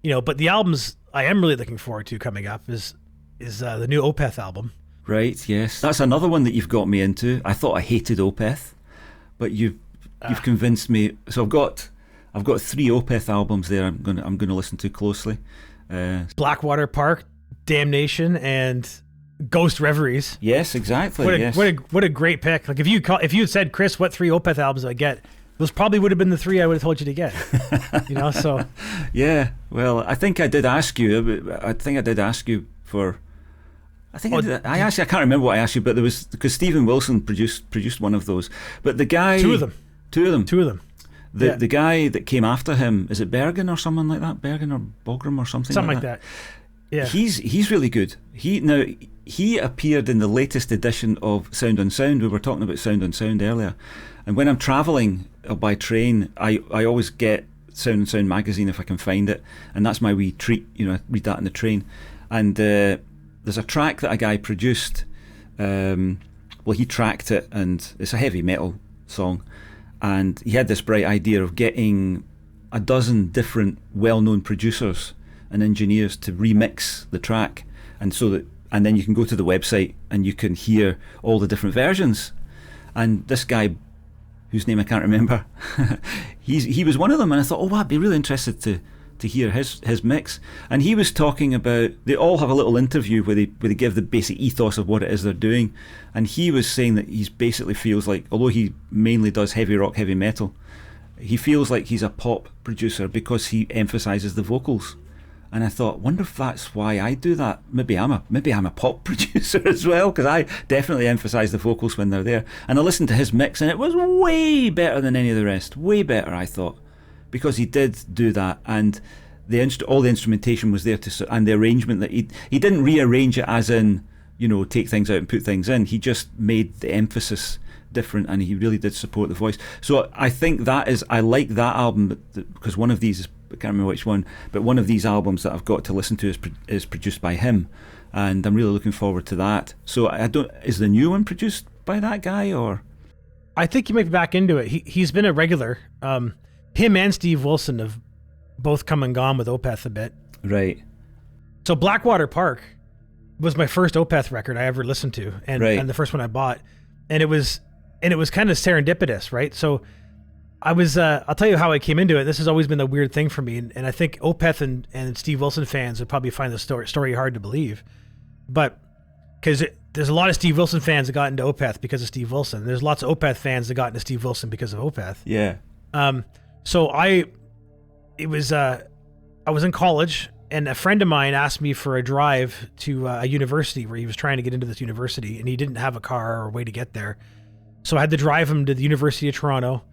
but the albums I am really looking forward to coming up is the new Opeth album. Right, yes. That's another one that you've got me into. I thought I hated Opeth, but you've convinced me. So I've got 3 Opeth albums there I'm gonna listen to closely. Blackwater Park, Damnation, and Ghost Reveries. Yes, exactly. What a great pick. Like if you had said, Chris, what 3 Opeth albums I get, those probably would have been the 3 I would have told you to get. So yeah. Well, I think I did ask you. For. I can't remember what I asked you, but there was, because Stevenwilson produced one of those. But the guy, two of them. The guy that came after him, is it Bergen or someone like that? Bergen or Bogram or something like that. Yeah. He's really good. He appeared in the latest edition of Sound on Sound. We were talking about Sound on Sound earlier, and when I'm travelling by train, I always get Sound on Sound magazine if I can find it, and that's my wee treat. I read that in the train, and there's a track that a guy produced. He tracked it, and it's a heavy metal song, and he had this bright idea of getting a dozen different well-known producers and engineers to remix the track, and then you can go to the website and you can hear all the different versions. And this guy, whose name I can't remember, he was one of them, and I thought, I'd be really interested to hear his mix. And he was talking about, they all have a little interview where they give the basic ethos of what it is they're doing, and he was saying that he basically feels like, although he mainly does heavy rock, heavy metal, he feels like he's a pop producer because he emphasises the vocals. And I thought, wonder if that's why I do that. Maybe I'm a pop producer as well, because I definitely emphasise the vocals when they're there. And I listened to his mix, and it was way better than any of the rest. Way better, I thought, because he did do that, and all the instrumentation was there and the arrangement that he didn't rearrange it as in, take things out and put things in. He just made the emphasis different, and he really did support the voice. So I think I like that album, because one of these I can't remember which one, but one of these albums that I've got to listen to is produced by him, and I'm really looking forward to that. So is the new one produced by that guy, or? I think you might be back into it. He's been a regular. Him and Steve Wilson have both come and gone with Opeth a bit. Right. So Blackwater Park was my first Opeth record I ever listened to, and the first one I bought, and it was kind of serendipitous, right? So I was, I'll tell you how I came into it. This has always been a weird thing for me, and I think Opeth and Steve Wilson fans would probably find the story hard to believe, but because there's a lot of Steve Wilson fans that got into Opeth because of Steve Wilson. There's lots of Opeth fans that got into Steve Wilson because of Opeth. Yeah. So I was in college, and a friend of mine asked me for a drive to a university where he was trying to get into this university, and he didn't have a car or a way to get there. So I had to drive him to the University of Toronto,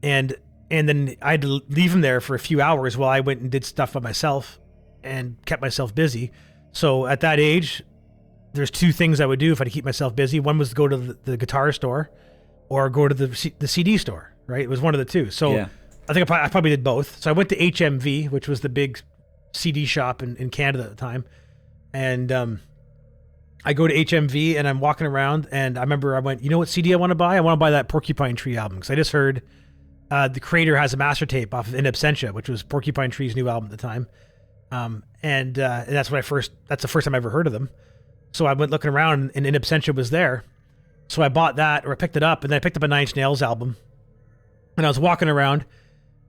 and then I had to leave him there for a few hours while I went and did stuff by myself and kept myself busy. So at that age, there's 2 things I would do if I had to keep myself busy. One was to go to the guitar store or go to the CD store, right? It was one of the 2. So yeah. I think I probably did both. So I went to HMV, which was the big CD shop in Canada at the time. And I go to HMV, and I'm walking around, and I remember I went, you know what CD I want to buy? I want to buy that Porcupine Tree album, because I just heard the Creator has a master tape off of In Absentia, which was Porcupine Tree's new album at the time. And that's the first time I ever heard of them. So I went looking around, and In Absentia was there. So I bought that, or I picked it up, and then I picked up a Nine Inch Nails album. And I was walking around,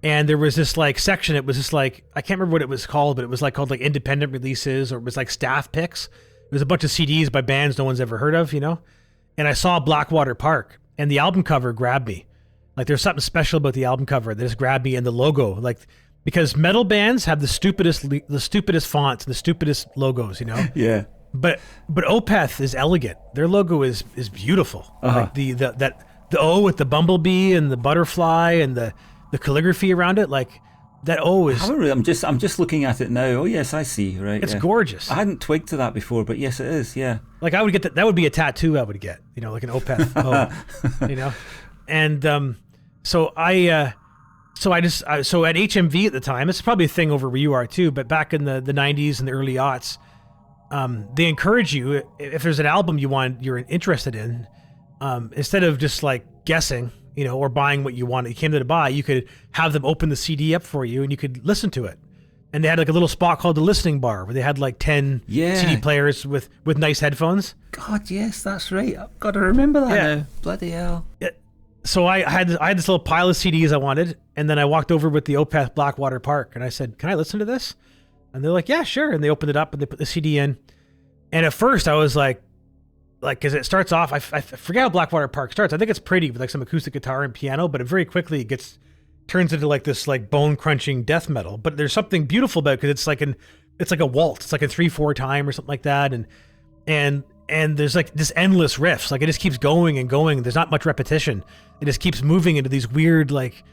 and there was this section. It was just I can't remember what it was called, but it was called independent releases, or it was staff picks. It was a bunch of CDs by bands no one's ever heard of, And I saw Blackwater Park, and the album cover grabbed me. There's something special about the album cover that just grabbed me, and the logo, because metal bands have the stupidest fonts and the stupidest logos, Yeah. But Opeth is elegant. Their logo is beautiful. Uh-huh. The O with the bumblebee and the butterfly and the calligraphy around it, that O is. I'm just looking at it now. Oh yes, I see. Right. It's gorgeous. I hadn't twigged to that before, but yes, it is. Yeah. I would get that would be a tattoo I would get. An Opeth O. And so at HMV at the time, it's probably a thing over where you are too, but back in the 90s and the early aughts, they encourage you, if there's an album you're interested in, instead of just guessing, or buying what you came to buy, you could have them open the CD up for you, and you could listen to it. and they had like a little spot called the listening bar where they had like 10 CD players with nice headphones. God, yes, that's right. I've got to remember that now. Bloody hell. Yeah. So I had this little pile of CDs I wanted, and then I walked over with the Opeth Blackwater Park, and I said, "Can I listen to this?" And they're like, "Yeah, sure." And they opened it up and they put the CD in. And at first I was like, because it starts off, I forget how Blackwater Park starts. I think it's pretty with like some acoustic guitar and piano, but it very quickly turns into like this like bone crunching death metal. But there's something beautiful about it because it's like a waltz. It's like a 3/4 time or something like that. And there's like this endless riffs. Like it just keeps going and going. There's not much repetition. It just keeps moving into these weird like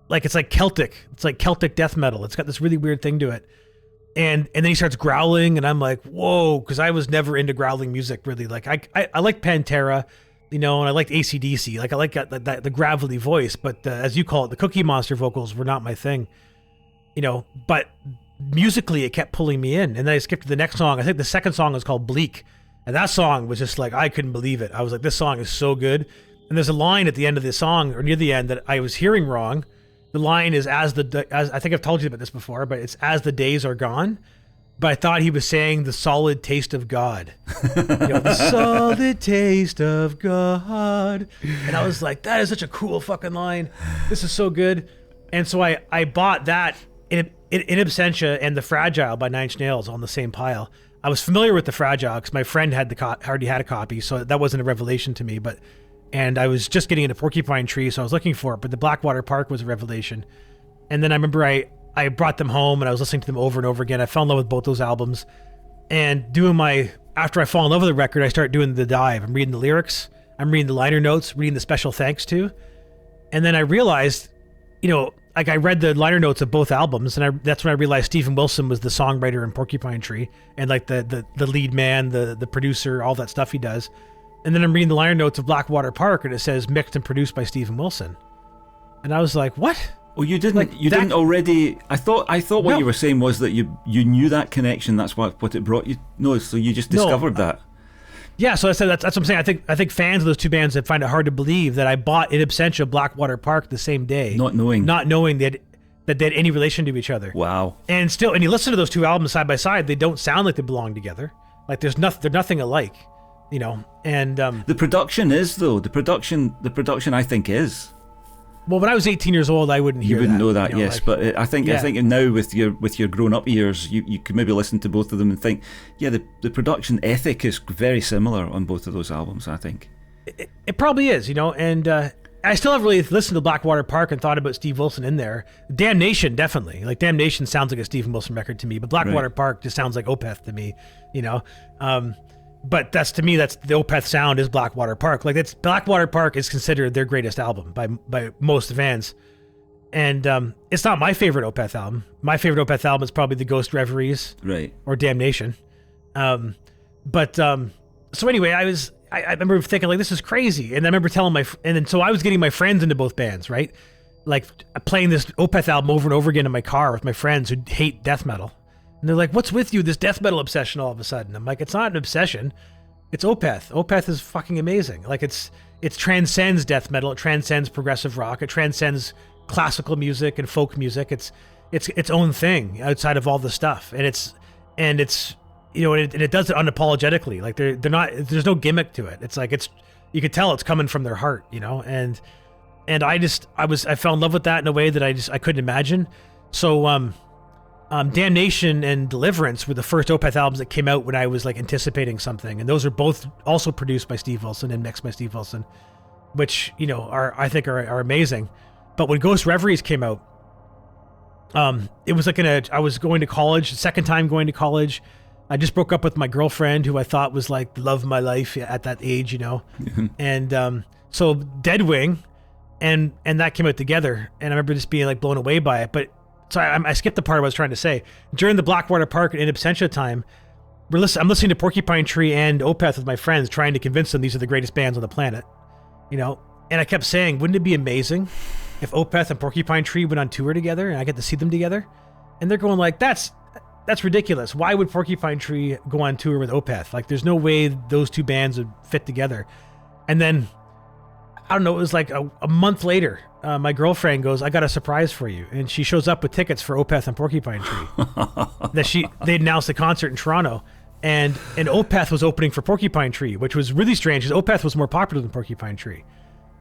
it's like Celtic. It's like Celtic death metal. It's got this really weird thing to it. And then he starts growling, and I'm like, whoa, because I was never into growling music really. Like I like Pantera, and I liked AC/DC. Like I like that the gravelly voice, but as you call it, the Cookie Monster vocals were not my thing. But musically it kept pulling me in. And then I skipped to the next song. I think the second song is called Bleak, and that song was just like, I couldn't believe it. I was like, this song is so good. And there's a line at the end of the song, or near the end, that I was hearing wrong. The line is as I think I've told you about this before, but it's "as the days are gone." But I thought he was saying the solid taste of God. The solid taste of God. And I was like, that is such a cool fucking line. This is so good. And so I bought that in absentia and The Fragile by Nine Inch Nails on the same pile. I was familiar with The Fragile because my friend already had a copy, so that wasn't a revelation to me. And I was just getting into Porcupine Tree, so I was looking for it. But the Blackwater Park was a revelation. And then I remember I brought them home and I was listening to them over and over again. I fell in love with both those albums. And after I fall in love with the record, I start doing the dive. I'm reading the lyrics. I'm reading the liner notes, reading the special thanks too. And then I realized, like I read the liner notes of both albums, and that's when I realized Steven Wilson was the songwriter in Porcupine Tree, and like the lead man, the producer, all that stuff he does. And then I'm reading the liner notes of Blackwater Park, and it says mixed and produced by Steven Wilson. And I was like, what? Oh, you didn't didn't already. I thought what you were saying was that you knew that connection. That's what it brought you. No, so you just discovered that. Yeah, so I said that's what I'm saying. I think fans of those two bands would find it hard to believe that I bought in absentia Blackwater Park the same day, not knowing that they had any relation to each other. Wow. And you listen to those two albums side by side, they don't sound like they belong together. Like they're nothing alike. And the production is though. The production I think is. Well, when I was 18 years old, I wouldn't hear that. You wouldn't know that, yes. But I think now with your grown-up ears, you could maybe listen to both of them and think, yeah, the production ethic is very similar on both of those albums, I think. It probably is, and I still haven't really listened to Blackwater Park and thought about Steve Wilson in there. Damnation, definitely. Like, Damnation sounds like a Steven Wilson record to me, but Blackwater Park just sounds like Opeth to me, But that's the Opeth sound is Blackwater Park. Like Blackwater Park is considered their greatest album by most fans, and it's not my favorite Opeth album. My favorite Opeth album is probably the Ghost Reveries, right, or Damnation. So anyway, I remember thinking like, this is crazy, and I remember telling so I was getting my friends into both bands, right? Like playing this Opeth album over and over again in my car with my friends who hate death metal. And they're like, what's with you, this death metal obsession all of a sudden? I'm like, it's not an obsession. It's Opeth. Opeth is fucking amazing. Like it transcends death metal. It transcends progressive rock. It transcends classical music and folk music. It's its own thing outside of all the stuff. And it does it unapologetically. Like there's no gimmick to it. It's like, you could tell it's coming from their heart, and I fell in love with that in a way that I couldn't imagine. So, Damnation and Deliverance were the first Opeth albums that came out when I was like anticipating something, and those are both also produced by Steve Wilson and mixed by Steve Wilson, which I think are amazing. But when Ghost Reveries came out, it was like I was going to college, second time going to college. I just broke up with my girlfriend, who I thought was like the love of my life at that age, and so Deadwing and that came out together, and I remember just being like blown away by it, but. So I skipped the part I was trying to say. During the Blackwater Park and In Absentia time, I'm listening to Porcupine Tree and Opeth with my friends, trying to convince them these are the greatest bands on the planet, And I kept saying, wouldn't it be amazing if Opeth and Porcupine Tree went on tour together and I get to see them together? And they're going like, that's ridiculous. Why would Porcupine Tree go on tour with Opeth? Like, there's no way those two bands would fit together. And then, I don't know, it was like a month later, my girlfriend goes, I got a surprise for you. And she shows up with tickets for Opeth and Porcupine Tree. They announced the concert in Toronto. And Opeth was opening for Porcupine Tree, which was really strange because Opeth was more popular than Porcupine Tree.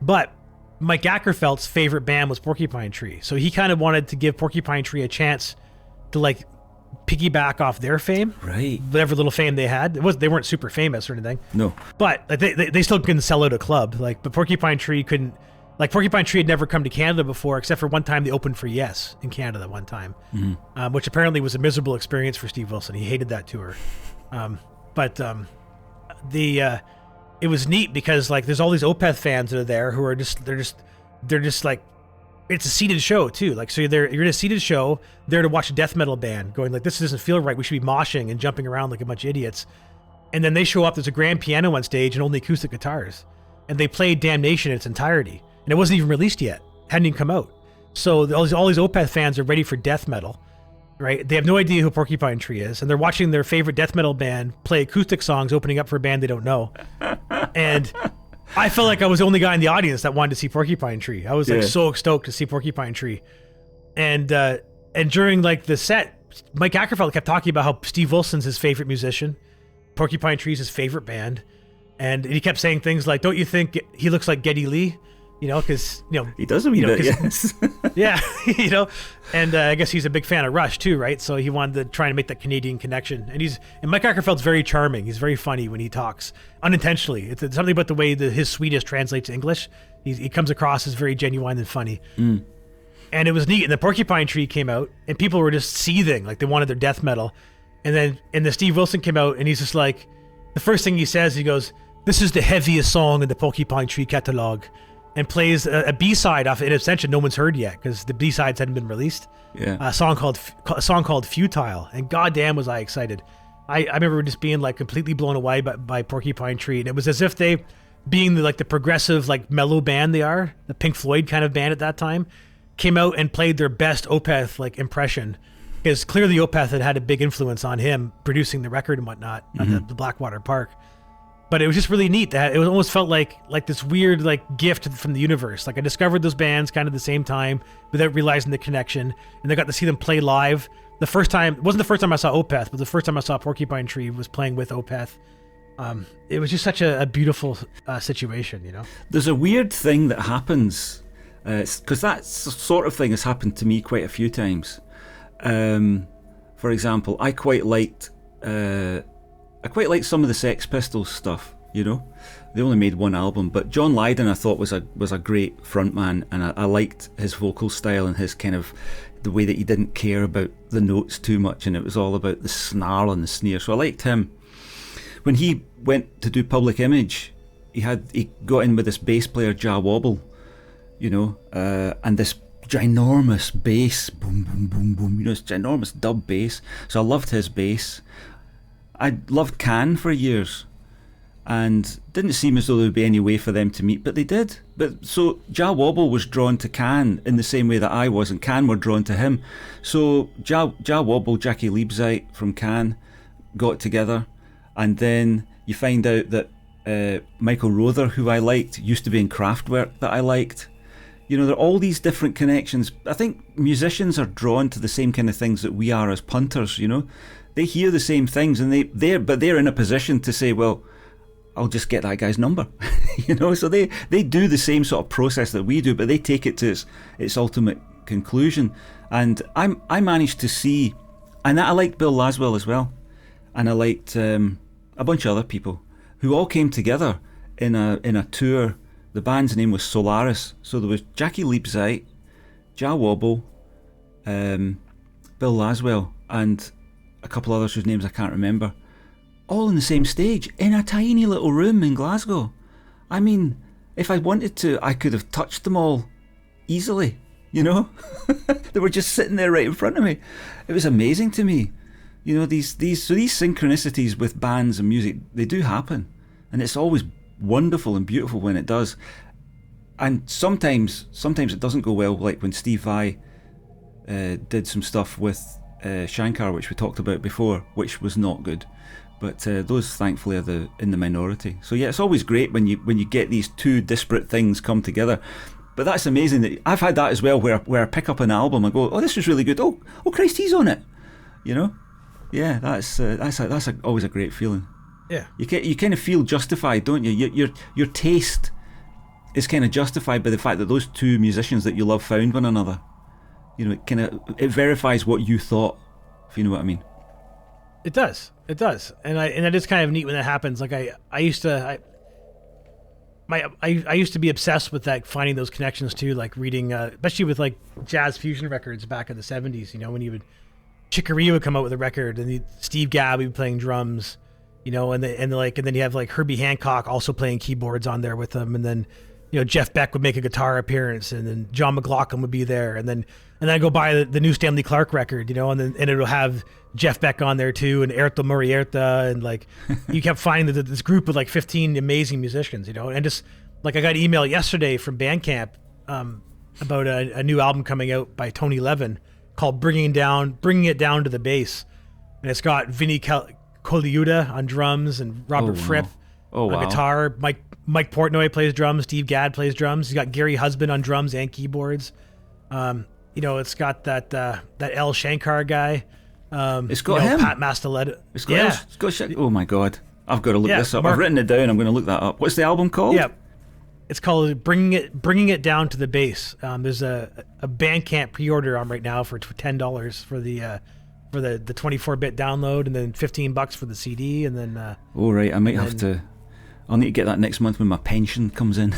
But Mike Ackerfeld's favorite band was Porcupine Tree. So he kind of wanted to give Porcupine Tree a chance to like piggyback off their fame. Right. Whatever little fame they had. They weren't super famous or anything. No. But like, they still couldn't sell out a club. Like, but Porcupine Tree couldn't. Like, Porcupine Tree had never come to Canada before, except for one time they opened for Yes in Canada one time, which apparently was a miserable experience for Steve Wilson. He hated that tour. It was neat because like there's all these Opeth fans that are there who are they're just like, it's a seated show too. Like, so you're in a seated show there to watch a death metal band going like, this doesn't feel right. We should be moshing and jumping around like a bunch of idiots. And then they show up. There's a grand piano on stage and only acoustic guitars, and they played Damnation in its entirety. And it wasn't even released yet. Hadn't even come out. So all these Opeth fans are ready for death metal, right? They have no idea who Porcupine Tree is, and they're watching their favorite death metal band play acoustic songs opening up for a band they don't know. And I felt like I was the only guy in the audience that wanted to see Porcupine Tree. I was like so stoked to see Porcupine Tree. And during like the set, Mike Ackerfeld kept talking about how Steve Wilson's his favorite musician, Porcupine Tree's his favorite band. And he kept saying things like, don't you think he looks like Geddy Lee? You know, because, you know... He does a wee bit, yes. Yeah, you know, and I guess he's a big fan of Rush, too, right? So he wanted to try and make that Canadian connection. And Mike Ackerfeld's very charming. He's very funny when he talks, unintentionally. It's something about the way that his Swedish translates to English. He comes across as very genuine and funny. And it was neat. And the Porcupine Tree came out, and people were just seething, like they wanted their death metal. And the Steve Wilson came out, and he's just like... The first thing he says, he goes, "This is the heaviest song in the Porcupine Tree catalog." And plays a B-side off an extension no one's heard yet because the B-sides hadn't been released. Yeah, a song called "Futile," and goddamn was I excited. I remember just being like completely blown away by Porcupine Tree, and it was as if they, being the progressive like mellow band they are, the Pink Floyd kind of band at that time, came out and played their best Opeth like impression, because clearly Opeth had a big influence on him producing the record and whatnot at the Blackwater Park. But it was just really neat that it almost felt like this weird like gift from the universe. Like I discovered those bands kind of the same time without realizing the connection, and I got to see them play live. The first time, it wasn't the first time I saw Opeth, but the first time I saw Porcupine Tree was playing with Opeth. It was just such a beautiful situation, you know. There's a weird thing that happens because that sort of thing has happened to me quite a few times. For example, I quite liked some of the Sex Pistols stuff, you know. They only made one album, but John Lydon I thought was a great frontman, and I liked his vocal style and his kind of the way that he didn't care about the notes too much, and it was all about the snarl and the sneer. So I liked him. When he went to do Public Image, he got in with this bass player Ja Wobble, you know, and this ginormous bass, boom boom boom boom, you know, this ginormous dub bass. So I loved his bass. I loved Can for years, and didn't seem as though there would be any way for them to meet, but they did. But so Ja Wobble was drawn to Can in the same way that I was, and Can were drawn to him. So Ja Wobble, Jackie Liebzeit from Can got together, and then you find out that Michael Rother, who I liked, used to be in Kraftwerk that I liked. You know, there are all these different connections. I think musicians are drawn to the same kind of things that we are as punters, you know. They hear the same things, and they're in a position to say, well, I'll just get that guy's number, you know. So they do the same sort of process that we do, but they take it to its ultimate conclusion. And I managed to see, and I liked Bill Laswell as well, and I liked a bunch of other people who all came together in a tour. The band's name was Solaris. So there was Jackie Liebzeit, Ja Wobble, Bill Laswell, and a couple others whose names I can't remember, all on the same stage in a tiny little room in Glasgow. I mean, if I wanted to, I could have touched them all easily, you know. They were just sitting there right in front of me. It was amazing to me, you know. These synchronicities with bands and music, they do happen, and it's always wonderful and beautiful when it does. And sometimes it doesn't go well, like when Steve Vai did some stuff with Shankar, which we talked about before, which was not good, but those thankfully are in the minority. So yeah, it's always great when you get these two disparate things come together. But that's amazing that I've had that as well, where I pick up an album and go, oh, this is really good. Oh, Christ, he's on it. You know, yeah, that's always a great feeling. Yeah, you kind of feel justified, don't you? Your taste is kind of justified by the fact that those two musicians that you love found one another. You know, it verifies what you thought, if you know what I mean. It does, and it is kind of neat when that happens. Like I used to be obsessed with that, finding those connections too, like reading, especially with like jazz fusion records back in the 70s. You know, when Chicory would come out with a record, and Steve Gadd would be playing drums. You know, and then you have like Herbie Hancock also playing keyboards on there with them, and then, you know, Jeff Beck would make a guitar appearance, and then John McLaughlin would be there, and then I go buy the new Stanley Clarke record, you know, and it'll have Jeff Beck on there too, and Erto Murrieta, and like you kept finding this group of like 15 amazing musicians, you know, and just like I got an email yesterday from Bandcamp about a new album coming out by Tony Levin called Bringing It Down to the Bass, and it's got Vinny Colaiuta on drums and Robert Fripp on guitar. Mike Portnoy plays drums. Steve Gadd plays drums. He's got Gary Husband on drums and keyboards. You know, it's got that L Shankar guy. It's got him. Pat Mastaletto. It's got oh my God, I've got to look this up. I've written it down. I'm going to look that up. What's the album called? Yeah, it's called Bringing It Down to the Bass. There's a Bandcamp pre-order on right now for $10 for the 24-bit download, and then $15 for the CD, and then. Right, I might have to. I'll need to get that next month when my pension comes in.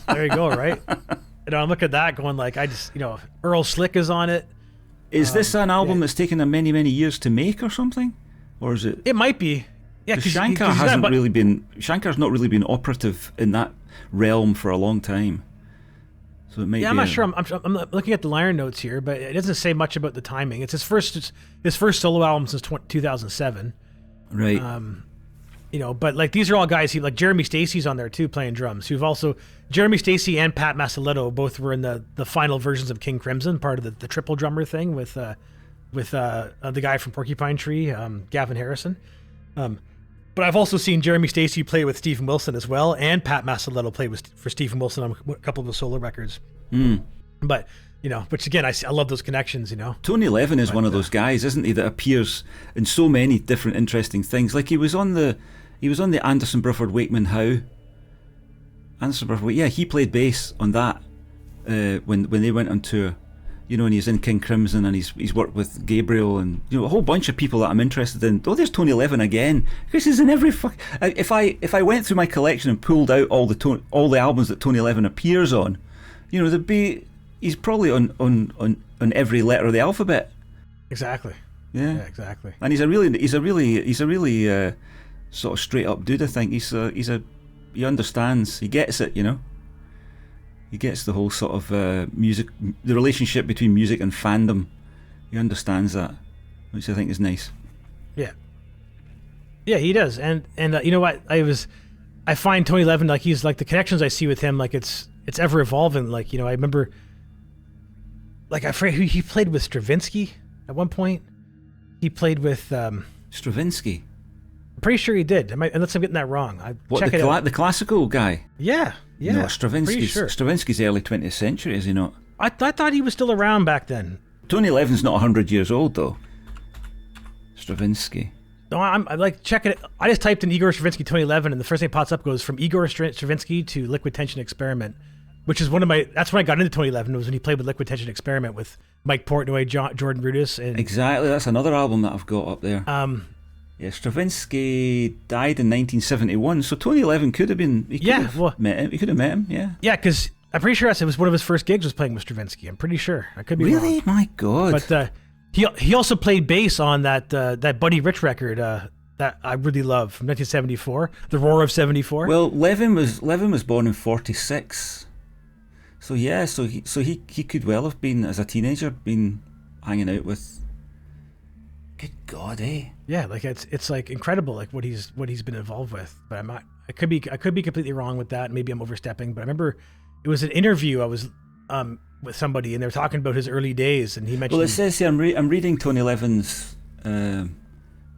There you go, right? You know, I look at that going like, Earl Slick is on it. Is this an album that's taken them many, many years to make or something? Or is it? It might be. Yeah, because Shankar's not really been operative in that realm for a long time. So it may be. I'm not sure. I'm looking at the liner notes here, but it doesn't say much about the timing. It's his first solo album since 2007. Right. You know, but like these are all guys like Jeremy Stacey's on there too, playing drums. Who've also Jeremy Stacey and Pat Mastaletto both were in the final versions of Kingcrimson, part of the triple drummer thing with the guy from Porcupine Tree, Gavin Harrison. But I've also seen Jeremy Stacey play with Stevenwilson as well, and Pat Mastaletto play for Stevenwilson on a couple of the solo records. But you know, which again, I love those connections. You know, Tony Levin is one of those guys, isn't he, that appears in so many different interesting things. Like he was on the Anderson Bruford Wakeman Howe. Anderson Bruford, yeah, he played bass on that when they went on tour. You know, and he's in Kingcrimson, and he's worked with Gabriel and, you know, a whole bunch of people that I'm interested in. Oh, there's Tony Levin again. Chris is in every if I went through my collection and pulled out all the albums that Tony Levin appears on, you know, he's probably on every letter of the alphabet. Exactly. Yeah, exactly. And he's a really sort of straight up dude. I think he understands. He gets it. You know. He gets the whole sort of music, the relationship between music and fandom. He understands that, which I think is nice. Yeah, he does. And you know what? I find Tony Levin, like, he's like, the connections I see with him, like it's ever evolving. Like, you know, I remember, like, he played with Stravinsky at one point. He played with Stravinsky. I'm pretty sure he did. Unless I'm getting that wrong. The classical guy? Yeah. No, Stravinsky's early 20th century, is he not? I thought he was still around back then. Tony Levin's not 100 years old, though. Stravinsky. No, I'm like checking it. I just typed in Igor Stravinsky, Tony Levin, and the first thing that pops up goes from Igor Stravinsky to Liquid Tension Experiment, which is that's when I got into Tony Levin, was when he played with Liquid Tension Experiment with Mike Portnoy, Jordan Rudess. Exactly, that's another album that I've got up there. Yeah, Stravinsky died in 1971, so Tony Levin could have been. He could have met him. Yeah. Yeah, because I'm pretty sure it was one of his first gigs was playing with Stravinsky. I'm pretty sure. I could be wrong. Really? My God. But he also played bass on that Buddy Rich record that I really love from 1974, The Roar of 74. Well, Levin was born in 46, so yeah, so he could well have been, as a teenager, been hanging out with. Good God, eh? Yeah, like it's like incredible, like what he's been involved with. But I'm not. I could be completely wrong with that. Maybe I'm overstepping. But I remember it was an interview I was with somebody, and they were talking about his early days, and he mentioned. Well, it says here, I'm reading Tony Levin's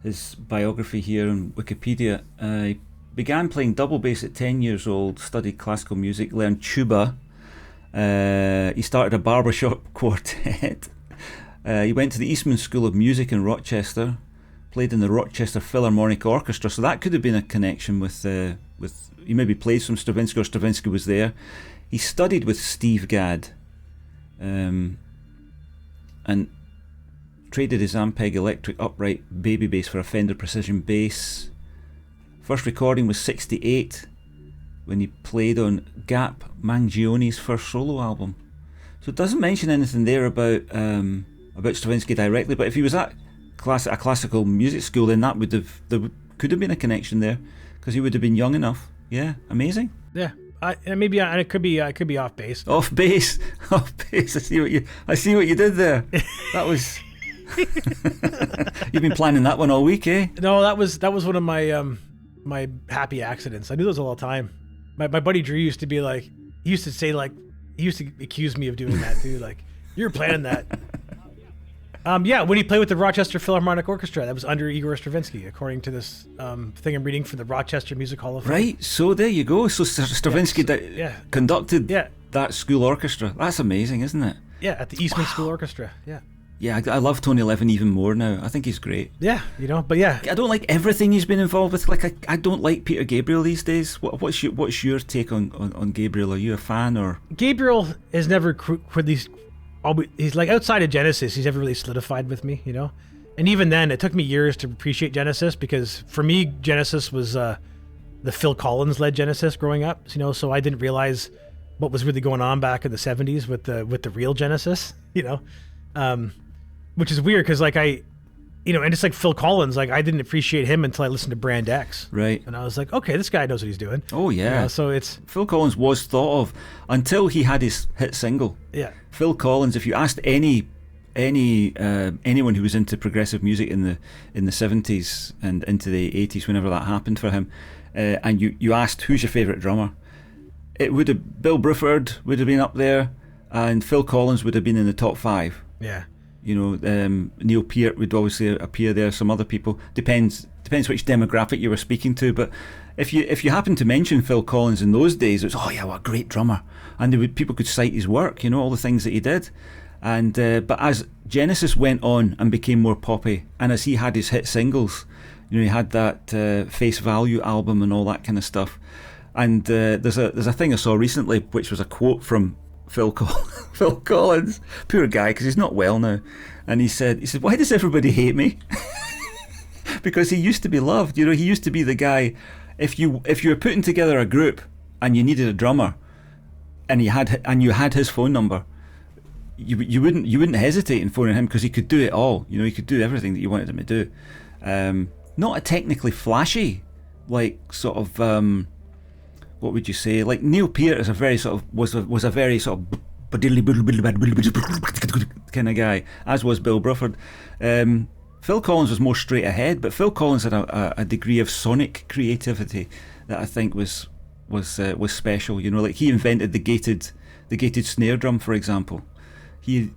his biography here on Wikipedia. He began playing double bass at 10 years old, studied classical music, learned tuba, He started a barbershop quartet. He went to the Eastman School of Music in Rochester, played in the Rochester Philharmonic Orchestra, so that could have been a connection with he maybe played some Stravinsky, or Stravinsky was there. He studied with Steve Gadd, and traded his Ampeg electric upright baby bass for a Fender Precision bass. First recording was 1968, when he played on Gap Mangione's first solo album. So it doesn't mention anything there about Stravinsky directly, but if he was at a classical music school, then could have been a connection there, because he would have been young enough. Yeah, amazing. Yeah, maybe it could be off base. Off base. I see what you did there. That was. You've been planning that one all week, eh? No, that was one of my my happy accidents. I do those all the time. My buddy Drew used to be like, he used to accuse me of doing that too. Like, you're planning that. Yeah, when he played with the Rochester Philharmonic Orchestra, that was under Igor Stravinsky, according to this thing I'm reading from the Rochester Music Hall of Fame. Right, so there you go. So Stravinsky conducted that school orchestra. That's amazing, isn't it? Yeah, at the Eastman School Orchestra. Yeah. Yeah, I love Tony Levin even more now. I think he's great. Yeah, but yeah. I don't like everything he's been involved with. Like, I don't like Peter Gabriel these days. What's your take on Gabriel? Are you a fan, or? Gabriel has never he's like, outside of Genesis, he's never really solidified with me, And even then, it took me years to appreciate Genesis, because for me, Genesis was the Phil Collins led Genesis growing up, so I didn't realize what was really going on back in the 70s with the real Genesis, which is weird, because like and it's like Phil Collins, like I didn't appreciate him until I listened to Brand X. Right. And I was like, okay, this guy knows what he's doing. Oh yeah. So it's Phil Collins was thought of until he had his hit single. Yeah. Phil Collins, if you asked anyone who was into progressive music in the 70s and into the 80s, whenever that happened for him, and you asked who's your favourite drummer, it would have Bill Bruford would have been up there, and Phil Collins would have been in the top 5. Yeah. Neil Peart would obviously appear there. Some other people, depends which demographic you were speaking to. But if you happen to mention Phil Collins in those days, it was, oh yeah, what a great drummer, and people could cite his work, all the things that he did. And but as Genesis went on and became more poppy, and as he had his hit singles, he had that Face Value album and all that kind of stuff. And there's a thing I saw recently, which was a quote from Phil Collins, poor guy, because he's not well now, and he said, why does everybody hate me? Because he used to be loved. He used to be the guy. If you were putting together a group and you needed a drummer, and you had his phone number, you wouldn't hesitate in phoning him, because he could do it all. He could do everything that you wanted him to do. Not a technically flashy, like sort of. What would you say? Like Neil Peart is a very sort of was a very sort of kind of guy, as was Bill Bruford. Phil Collins was more straight ahead, but Phil Collins had a degree of sonic creativity that I think was special. Like he invented the gated snare drum, for example. He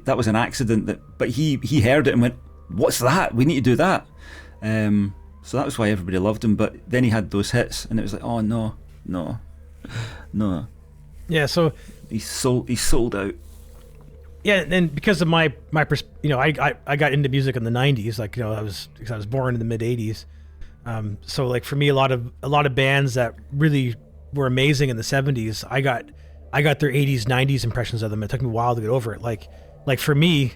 that was an accident, but he heard it and went, "What's that? We need to do that." So that was why everybody loved him. But then he had those hits, and it was like, oh no. Yeah, so he sold out. Yeah, and because of my I got into music in the 90s, like I was born in the mid 80s. So like for me, a lot of bands that really were amazing in the 70s, I got their 80s 90s impressions of them. It took me a while to get over it. Like for me,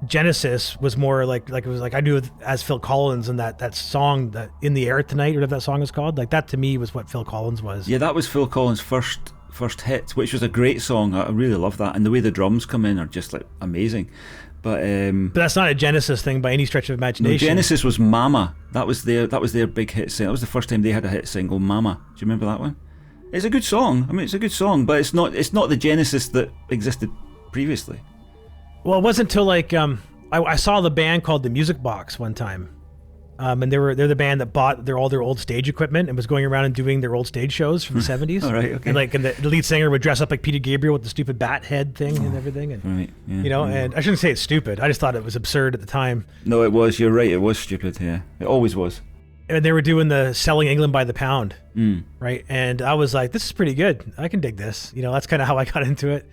Genesis was more like it was like I knew it as Phil Collins, and that song, that In the Air Tonight, or whatever that song is called, like that to me was what Phil Collins was. Yeah, that was Phil Collins' first hit, which was a great song. I really love that, and the way the drums come in are just like amazing. But that's not a Genesis thing by any stretch of imagination. No, Genesis was Mama. That was their big hit single. That was the first time they had a hit single, Mama. Do you remember that one? It's a good song. I mean, it's a good song, but it's not the Genesis that existed previously. Well, it wasn't until like I saw the band called the Music Box one time, and they're the band that bought all their old stage equipment and was going around and doing their old stage shows from the 70s. All right, okay. And the lead singer would dress up like Peter Gabriel with the stupid bat head thing and everything. And, right, yeah, and I shouldn't say it's stupid. I just thought it was absurd at the time. No, it was. You're right. It was stupid. Yeah, it always was. and they were doing the Selling England by the Pound, right? And I was like, this is pretty good. I can dig this. That's kind of how I got into it.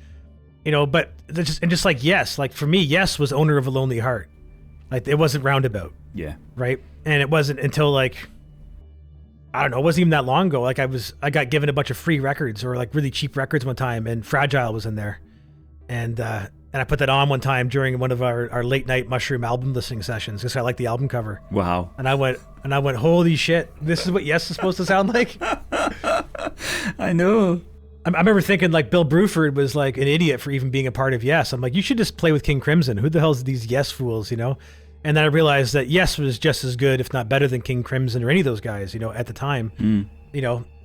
But just like Yes, like for me, Yes was Owner of a Lonely Heart. Like it wasn't Roundabout. Yeah. Right. And it wasn't until like, I don't know, it wasn't even that long ago. Like I got given a bunch of free records or like really cheap records one time, and Fragile was in there. And I put that on one time during one of our late night mushroom album listening sessions because I liked the album cover. Wow. And I went, holy shit, this is what Yes is supposed to sound like? I know. I remember thinking like Bill Bruford was like an idiot for even being a part of Yes. I'm like, you should just play with Kingcrimson. Who the hell's these Yes fools, And then I realized that Yes was just as good, if not better than Kingcrimson or any of those guys, at the time,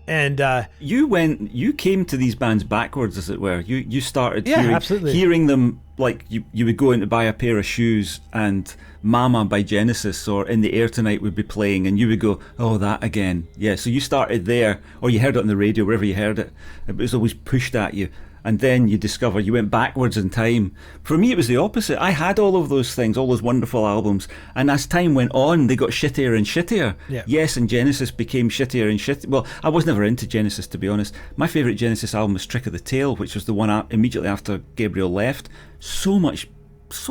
And you came to these bands backwards, as it were. You started absolutely. hearing them like you would go in to buy a pair of shoes and Mama by Genesis or In the Air Tonight would be playing and you would go, oh, that again. Yeah, so you started there, or you heard it on the radio, wherever you heard it. It was always pushed at you. And then you discover you went backwards in time. For me, it was the opposite. I had all of those things, all those wonderful albums. And as time went on, they got shittier and shittier. Yeah. Yes, and Genesis became shittier and shittier. Well, I was never into Genesis, to be honest. My favourite Genesis album was Trick of the Tail, which was the one immediately after Gabriel left. So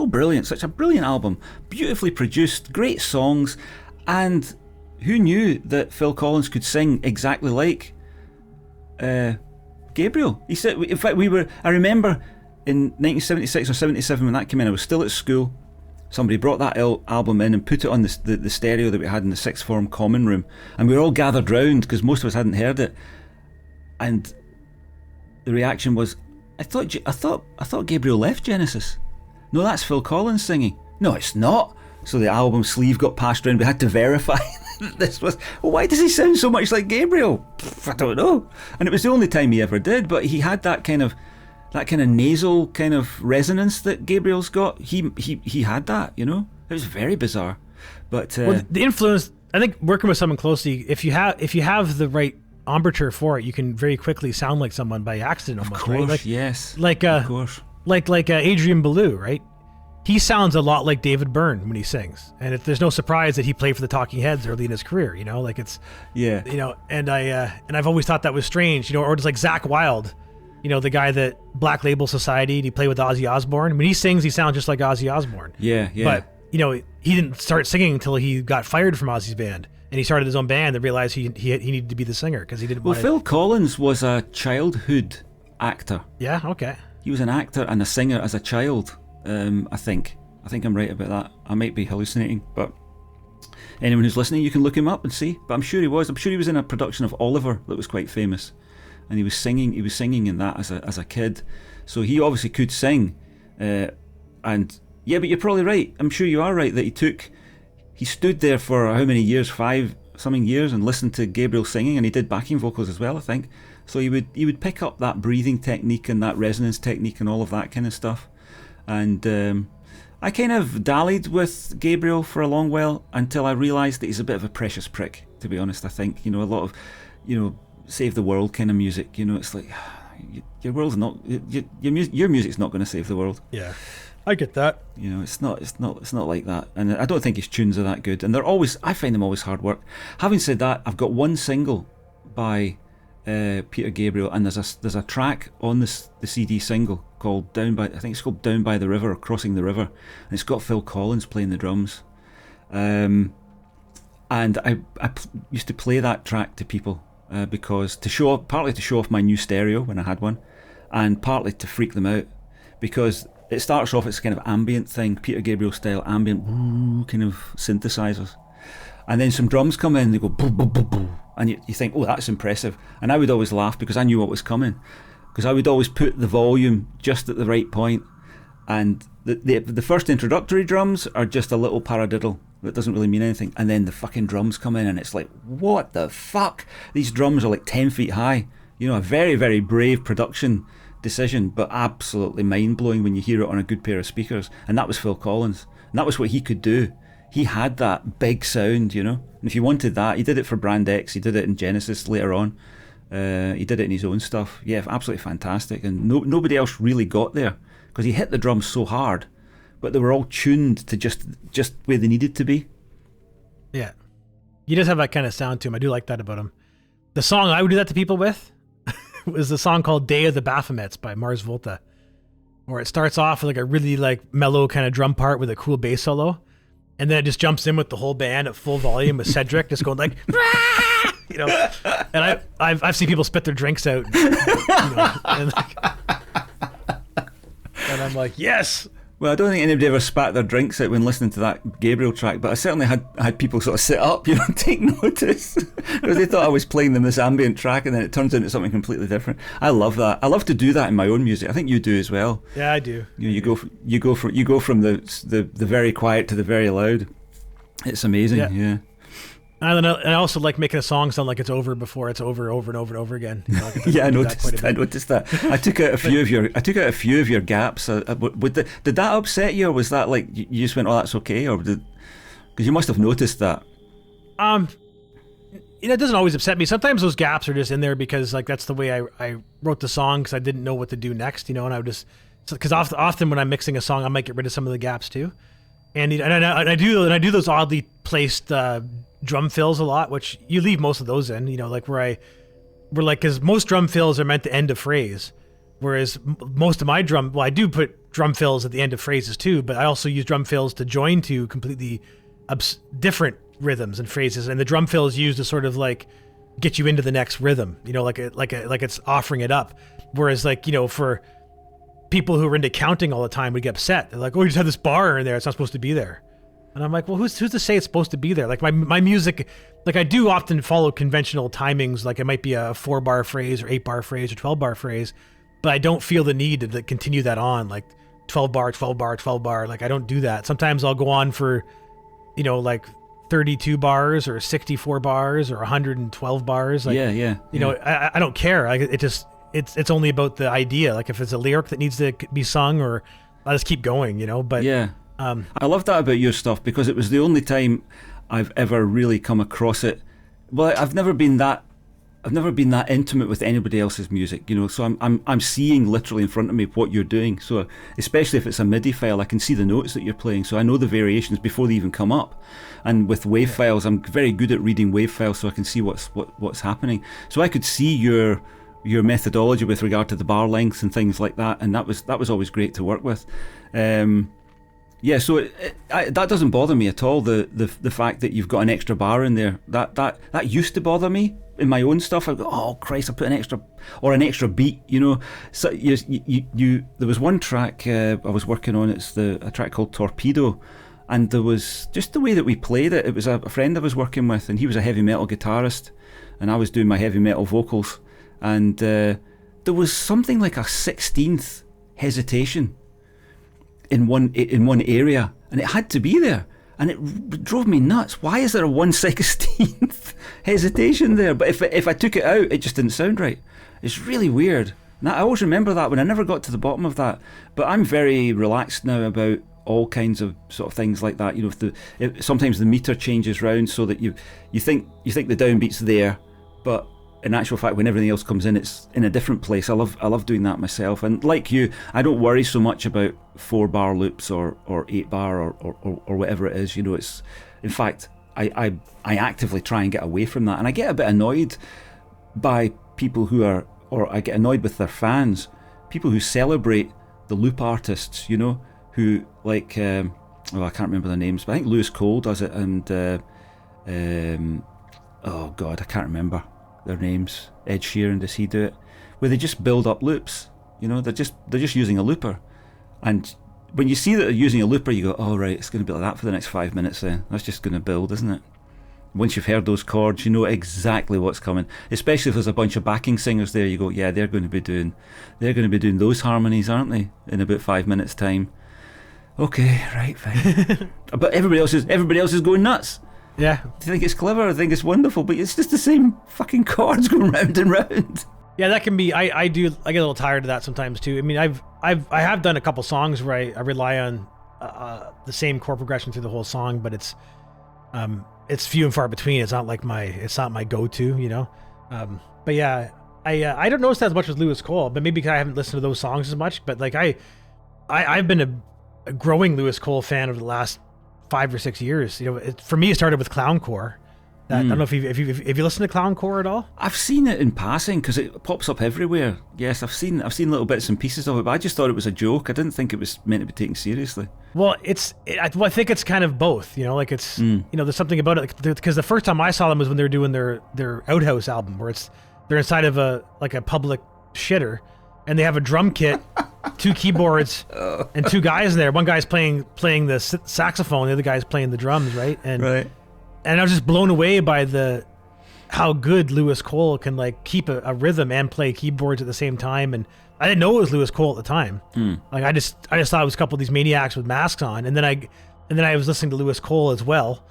brilliant. Such a brilliant album. Beautifully produced, great songs. And who knew that Phil Collins could sing exactly like Gabriel? He said, in fact, I remember in 1976 or 77 when that came in, I was still at school. Somebody brought that album in and put it on the stereo that we had in the sixth form common room, and we were all gathered round because most of us hadn't heard it. And the reaction was, I thought Gabriel left Genesis. No, that's Phil Collins singing. No, it's not. So the album sleeve got passed around. We had to verify this was. Well, why does he sound so much like Gabriel? I don't know. And it was the only time he ever did. But he had that kind of nasal kind of resonance that Gabriel's got. He had that. It was very bizarre. But the influence. I think working with someone closely, if you have the right embouchure for it, you can very quickly sound like someone by accident almost. Of course, right? yes. Of course. Like Adrian Belew, right? He sounds a lot like David Byrne when he sings, and there's no surprise that he played for the Talking Heads early in his career. And I've always thought that was strange, or just like Zakk Wylde, the guy that Black Label Society, he played with Ozzy Osbourne. When he sings, he sounds just like Ozzy Osbourne. Yeah. But he didn't start singing until he got fired from Ozzy's band, and he started his own band and realized he needed to be the singer because he didn't. Well, Phil Collins was a childhood actor. Yeah. Okay. He was an actor and a singer as a child. I think I'm right about that. I might be hallucinating, but anyone who's listening, you can look him up and see. But I'm sure he was. I'm sure he was in a production of Oliver that was quite famous, and he was singing in that as a kid. So he obviously could sing. And yeah, but you're probably right. I'm sure you are right that he stood there for how many years? 5 something years, and listened to Gabriel singing, and he did backing vocals as well, I think. So he would pick up that breathing technique and that resonance technique and all of that kind of stuff. And I kind of dallied with Gabriel for a long while until I realised that he's a bit of a precious prick, to be honest. I think, a lot of, save the world kind of music, it's like, your world's not, your music's not going to save the world. Yeah, I get that. It's not like that. And I don't think his tunes are that good. And I find them always hard work. Having said that, I've got one single by Peter Gabriel, and there's a track on the CD single called Down by the River or Crossing the River, and it's got Phil Collins playing the drums. And I used to play that track to people because partly to show off my new stereo when I had one, and partly to freak them out, because it starts off as a kind of ambient thing, Peter Gabriel style ambient kind of synthesizers. And then some drums come in, they go boom, boom, boom, boom. And you think, oh, that's impressive. And I would always laugh because I knew what was coming. Because I would always put the volume just at the right point. And the first introductory drums are just a little paradiddle that doesn't really mean anything. And then the fucking drums come in and it's like, what the fuck? These drums are like 10 feet high. A very, very brave production decision, but absolutely mind-blowing when you hear it on a good pair of speakers. And that was Phil Collins. And that was what he could do. He had that big sound, And if you wanted that, he did it for Brand X, he did it in Genesis later on. He did it in his own stuff. Yeah, absolutely fantastic. And nobody else really got there because he hit the drums so hard, but they were all tuned to just where they needed to be. Yeah. He does have that kind of sound to him. I do like that about him. The song I would do that to people with was the song called Day of the Baphomets by Mars Volta, where it starts off with like a really like mellow kind of drum part with a cool bass solo. And then it just jumps in with the whole band at full volume with Cedric just going like, you know, and I've seen people spit their drinks out, you know, and I'm like, yes. Well, I don't think anybody ever spat their drinks out when listening to that Gabriel track, but I certainly had people sort of sit up, you know, take notice because they thought I was playing them this ambient track, and then it turns into something completely different. I love that. I love to do that in my own music. I think you do as well. Yeah, I do. You go from the very quiet to the very loud. It's amazing. Yeah. And I also like making a song sound like it's over before it's over and over again. You know, like yeah, I noticed that. I took out a few of your gaps. Did that upset you, or was that like you just went, "Oh, that's okay," or because you must have noticed that? It doesn't always upset me. Sometimes those gaps are just in there because like that's the way I wrote the song because I didn't know what to do next. You know, and I would just because often when I'm mixing a song, I might get rid of some of the gaps too, and I do those oddly placed. Drum fills a lot, which you leave most of those in, you know, like because most drum fills are meant to end a phrase, whereas most of my I do put drum fills at the end of phrases too, but I also use drum fills to join to completely different rhythms and phrases, and the drum fill is used to sort of like get you into the next rhythm, you know, like it's offering it up, whereas like, you know, for people who are into counting all the time would get upset. They're like, oh, you just have this bar in there, it's not supposed to be there. And I'm like, well, who's to say it's supposed to be there? Like my music, like I do often follow conventional timings. Like it might be a 4-bar phrase or 8-bar phrase or 12-bar phrase, but I don't feel the need to continue that on like 12-bar, 12-bar, 12-bar. Like I don't do that. Sometimes I'll go on for, you know, like 32 bars or 64 bars or 112 bars. Like, You know, I don't care. Like it's only about the idea. Like if it's a lyric that needs to be sung, or I'll just keep going, you know, but yeah. I love that about your stuff because it was the only time I've ever really come across it. Well, I've never been that intimate with anybody else's music, you know. So I'm seeing literally in front of me what you're doing. So especially if it's a MIDI file, I can see the notes that you're playing. So I know the variations before they even come up. And with wave files, I'm very good at reading wave files, so I can see what's happening. So I could see your methodology with regard to the bar lengths and things like that, and that was always great to work with. Yeah, so that doesn't bother me at all. The fact that you've got an extra bar in there, that used to bother me in my own stuff. I go, oh Christ, I put an extra beat, you know. So you there was one track I was working on. It's a track called Torpedo, and there was just the way that we played it. It was a friend I was working with, and he was a heavy metal guitarist, and I was doing my heavy metal vocals, and there was something like a 16th hesitation in one area, and it had to be there, and it drove me nuts. Why is there a 1/16th hesitation there? But if I took it out, it just didn't sound right. It's really weird. And I always remember that when I never got to the bottom of that. But I'm very relaxed now about all kinds of sort of things like that. You know, if sometimes the meter changes round so that you think the downbeat's there, but in actual fact, when everything else comes in, it's in a different place. I love doing that myself. And like you, I don't worry so much about 4-bar loops or 8-bar or whatever it is. You know, it's, in fact, I actively try and get away from that. And I get a bit annoyed by people or I get annoyed with their fans, people who celebrate the loop artists, you know, who like, I can't remember their names, but I think Lewis Cole does it, and oh God, I can't remember their names. Ed Sheeran, does he do it? Where they just build up loops, you know, they're just using a looper, and when you see that they're using a looper, you go, oh right, it's going to be like that for the next 5 minutes then. That's just going to build, isn't it? Once you've heard those chords, you know exactly what's coming, especially if there's a bunch of backing singers there. You go, yeah, they're going to be doing those harmonies, aren't they, in about 5 minutes time. Okay, right, fine. But everybody else is going nuts. Yeah. I think it's clever, I think it's wonderful, but it's just the same fucking chords going round and round. Yeah, that can be, I get a little tired of that sometimes too. I mean, I have done a couple songs where I rely on the same chord progression through the whole song, but it's few and far between. It's not my go-to, you know. But yeah, I don't notice that as much as Lewis Cole, but maybe because I haven't listened to those songs as much. But like I've been a growing Lewis Cole fan over the last 5 or 6 years. You know, for me, it started with Clowncore, I don't know if you listen to clowncore at all. I've seen it in passing because it pops up everywhere. Yes, I've seen little bits and pieces of it, but I just thought it was a joke. I didn't think it was meant to be taken seriously. Well, I think it's kind of both. Like it's there's something about it because the first time I saw them was when they were doing their Outhouse album, where they're inside of a public shitter, and they have a drum kit, 2 keyboards, and 2 guys in there. One guy's playing the saxophone, the other guy's playing the drums, right? And I was just blown away by how good Lewis Cole can keep a rhythm and play keyboards at the same time. And I didn't know it was Lewis Cole at the time. I just thought it was a couple of these maniacs with masks on. And then I was listening to Lewis Cole as well.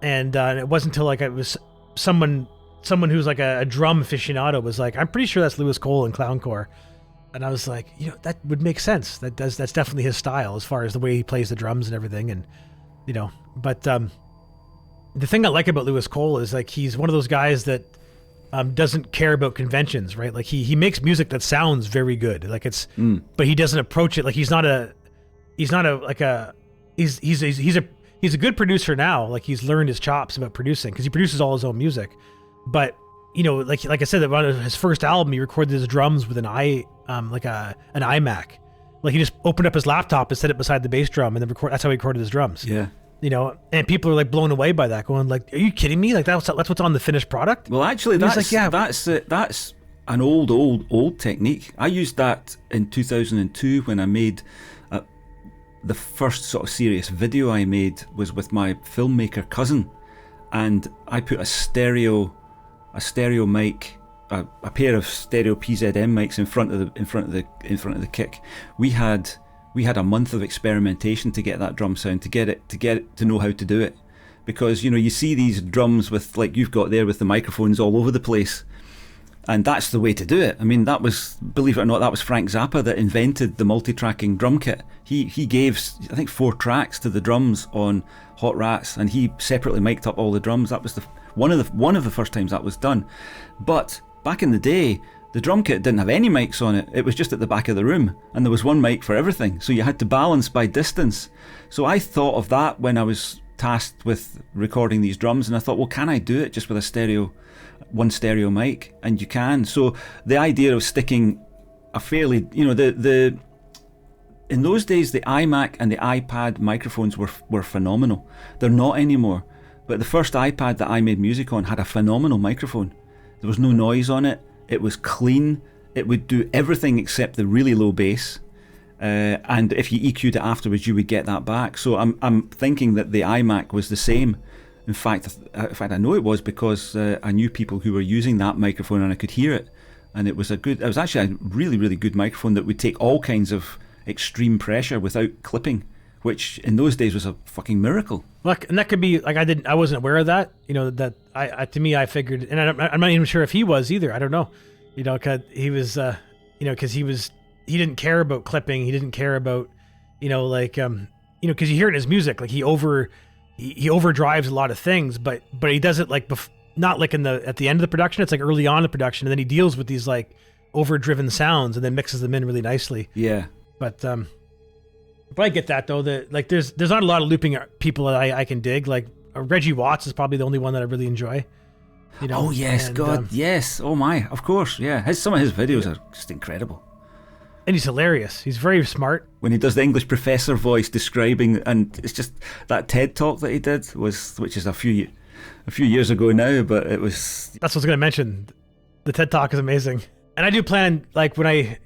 And it wasn't until it was someone who's a drum aficionado was like, I'm pretty sure that's Lewis Cole in clowncore. And I was like, that would make sense. That's definitely his style as far as the way he plays the drums and everything. And but the thing I like about Lewis Cole is he's one of those guys that doesn't care about conventions, right? He makes music that sounds very good. But he doesn't approach it he's a good producer now. He's learned his chops about producing because he produces all his own music. But like I said, that on his first album, he recorded his drums with an iMac. He just opened up his laptop and set it beside the bass drum and then that's how he recorded his drums. Yeah. And people are blown away by that, going are you kidding me? That's what's on the finished product? Well, actually, that's an old technique. I used that in 2002 when I made the first sort of serious video I made was with my filmmaker cousin, and I put a stereo mic, a pair of stereo PZM mics in front of the kick. We had a month of experimentation to get that drum sound, to get it to know how to do it, because you see these drums with you've got there with the microphones all over the place, and that's the way to do it. I mean, that was, believe it or not, that was Frank Zappa that invented the multi-tracking drum kit. He gave, I think, 4 tracks to the drums on Hot Rats, and he separately mic'd up all the drums. That was one of the first times that was done. But back in the day, the drum kit didn't have any mics on it. It was just at the back of the room, and there was one mic for everything, so you had to balance by distance. So I thought of that when I was tasked with recording these drums, and I thought, well, can I do it just with one stereo mic? And you can. So the idea of sticking a fairly, in those days, the iMac and the iPad microphones were phenomenal. They're not anymore. But the first iPad that I made music on had a phenomenal microphone. There was no noise on it. It was clean. It would do everything except the really low bass. And if you EQ'd it afterwards, you would get that back. So I'm thinking that the iMac was the same. In fact, I know it was because I knew people who were using that microphone and I could hear it. And it was actually a really, really good microphone that would take all kinds of extreme pressure without clipping, which in those days was a fucking miracle. Look, and that could be I wasn't aware of that. That to me, I figured, and I'm not even sure if he was either. I don't know. Cause he was, because he didn't care about clipping. He didn't care about, because you hear it in his music, he overdrives a lot of things, but he does it not at the end of the production. It's early on in the production, and then he deals with these overdriven sounds and then mixes them in really nicely. Yeah. But I get that though. That there's not a lot of looping people that I can dig. Reggie Watts is probably the only one that I really enjoy. Oh yes, and, God, yes. Oh my, of course, yeah. Some of his videos are just incredible. And he's hilarious. He's very smart. When he does the English professor voice describing, and it's just that TED talk that he did which is a few years ago now, but it was. That's what I was going to mention. The TED talk is amazing, and I do plan when I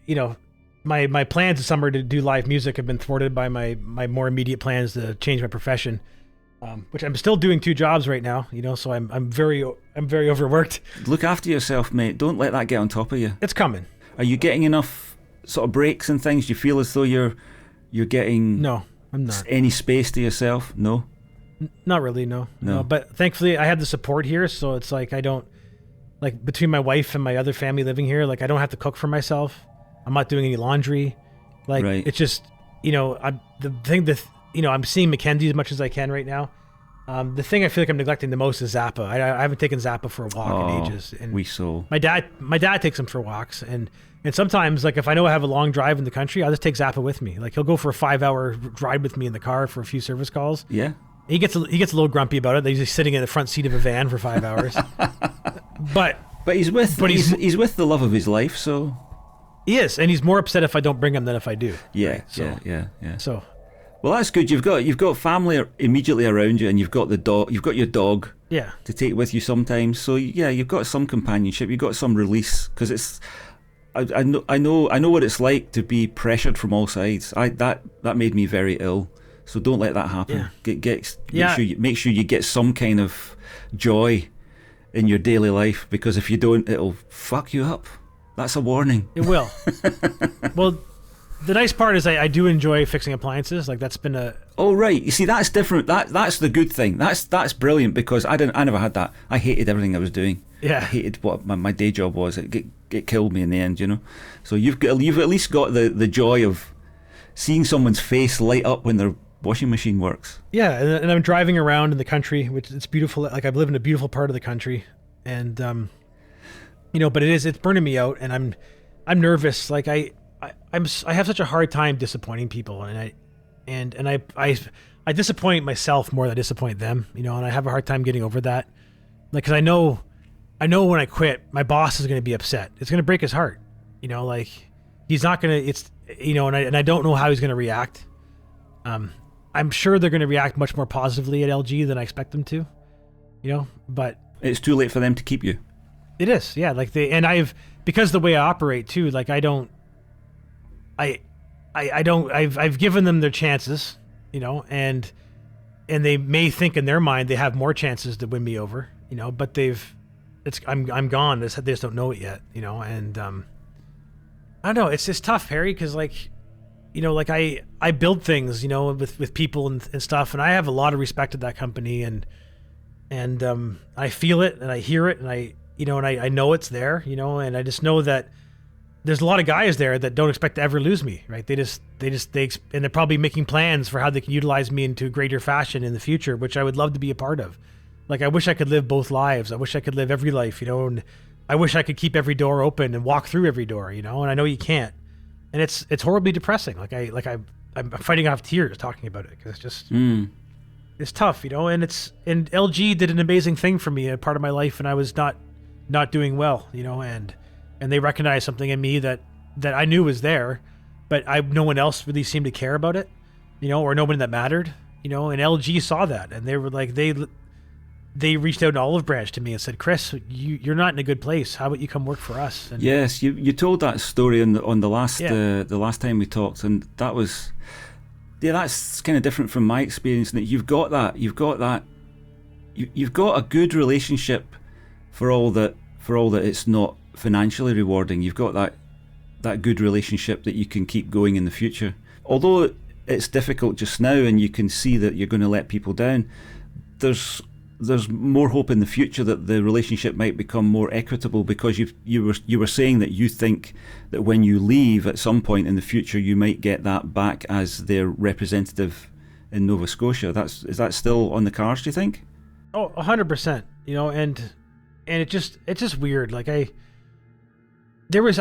my plans this summer to do live music have been thwarted by my more immediate plans to change my profession, which I'm still doing 2 jobs right now. So I'm very overworked. Look after yourself, mate. Don't let that get on top of you. It's coming. Are you getting enough sort of breaks and things? Do you feel as though you're getting No, I'm not. Any space to yourself? No? Not really, no. But thankfully I have the support here, so it's I don't, between my wife and my other family living here, I don't have to cook for myself. I'm not doing any laundry. Right. It's just, I'm seeing Mackenzie as much as I can right now. The thing I feel like I'm neglecting the most is Zappa. I haven't taken Zappa for a walk in ages. And my dad takes him for walks, and sometimes if I know I have a long drive in the country, I'll just take Zappa with me. He'll go for a 5-hour ride with me in the car for a few service calls. Yeah. He gets a little grumpy about it. He's just sitting in the front seat of a van for 5 hours. But he's with the love of his life, so he is, and he's more upset if I don't bring him than if I do. Yeah, right? So, yeah. So, well, that's good. You've got family immediately around you, and you've got the dog. You've got your dog. Yeah. To take with you sometimes. So yeah, you've got some companionship. You've got some release, because it's. I know what it's like to be pressured from all sides. That made me very ill. So don't let that happen. Yeah. Make sure you get some kind of joy in your daily life, because if you don't, it'll fuck you up. That's a warning. It will. Well, the nice part is I do enjoy fixing appliances. Like, that's been a... Oh, right. You see, that's different. That's the good thing. That's brilliant, because I never had that. I hated everything I was doing. Yeah. I hated what my day job was. It killed me in the end, you know. So you've at least got the joy of seeing someone's face light up when their washing machine works. Yeah, and I'm driving around in the country, which it's beautiful. Like, I live in a beautiful part of the country, and but it's burning me out, and I'm nervous. Like, I have such a hard time disappointing people, and I disappoint myself more than I disappoint them, and I have a hard time getting over that. Like, because I know when I quit, my boss is going to be upset. It's going to break his heart, like, he's not going to, and I don't know how he's going to react. I'm sure they're going to react much more positively at LG than I expect them to, but it's too late for them to keep you. It is. Yeah. Like, because the way I operate too, like, I've given them their chances, and they may think in their mind they have more chances to win me over, but I'm gone. They just don't know it yet, and I don't know. It's just tough, Perry, because like I build things, with people and stuff, and I have a lot of respect at that company, and I feel it and I hear it, and I know it's there, and I just know that there's a lot of guys there that don't expect to ever lose me, right? And they're probably making plans for how they can utilize me into greater fashion in the future, which I would love to be a part of. Like, I wish I could live both lives. I wish I could live every life, and I wish I could keep every door open and walk through every door, and I know you can't. And it's horribly depressing. I'm fighting off tears talking about it, because it's just, it's tough, and LG did an amazing thing for me, a part of my life, and I was not doing well, and they recognized something in me that I knew was there, but no one else really seemed to care about it, or no one that mattered, and LG saw that, and they were like, they reached out an olive branch to me and said, Chris, you're not in a good place. How about you come work for us? And yes, you told that story on the last the last time we talked, and that's kind of different from my experience. And that you've got a good relationship for all that it's not financially rewarding. You've got that good relationship that you can keep going in the future. Although it's difficult just now, and you can see that you're going to let people down, there's more hope in the future that the relationship might become more equitable, because you were saying that you think that when you leave at some point in the future, you might get that back as their representative in Nova Scotia. Is that still on the cards, do you think? Oh, 100%. And it's just weird. Like, I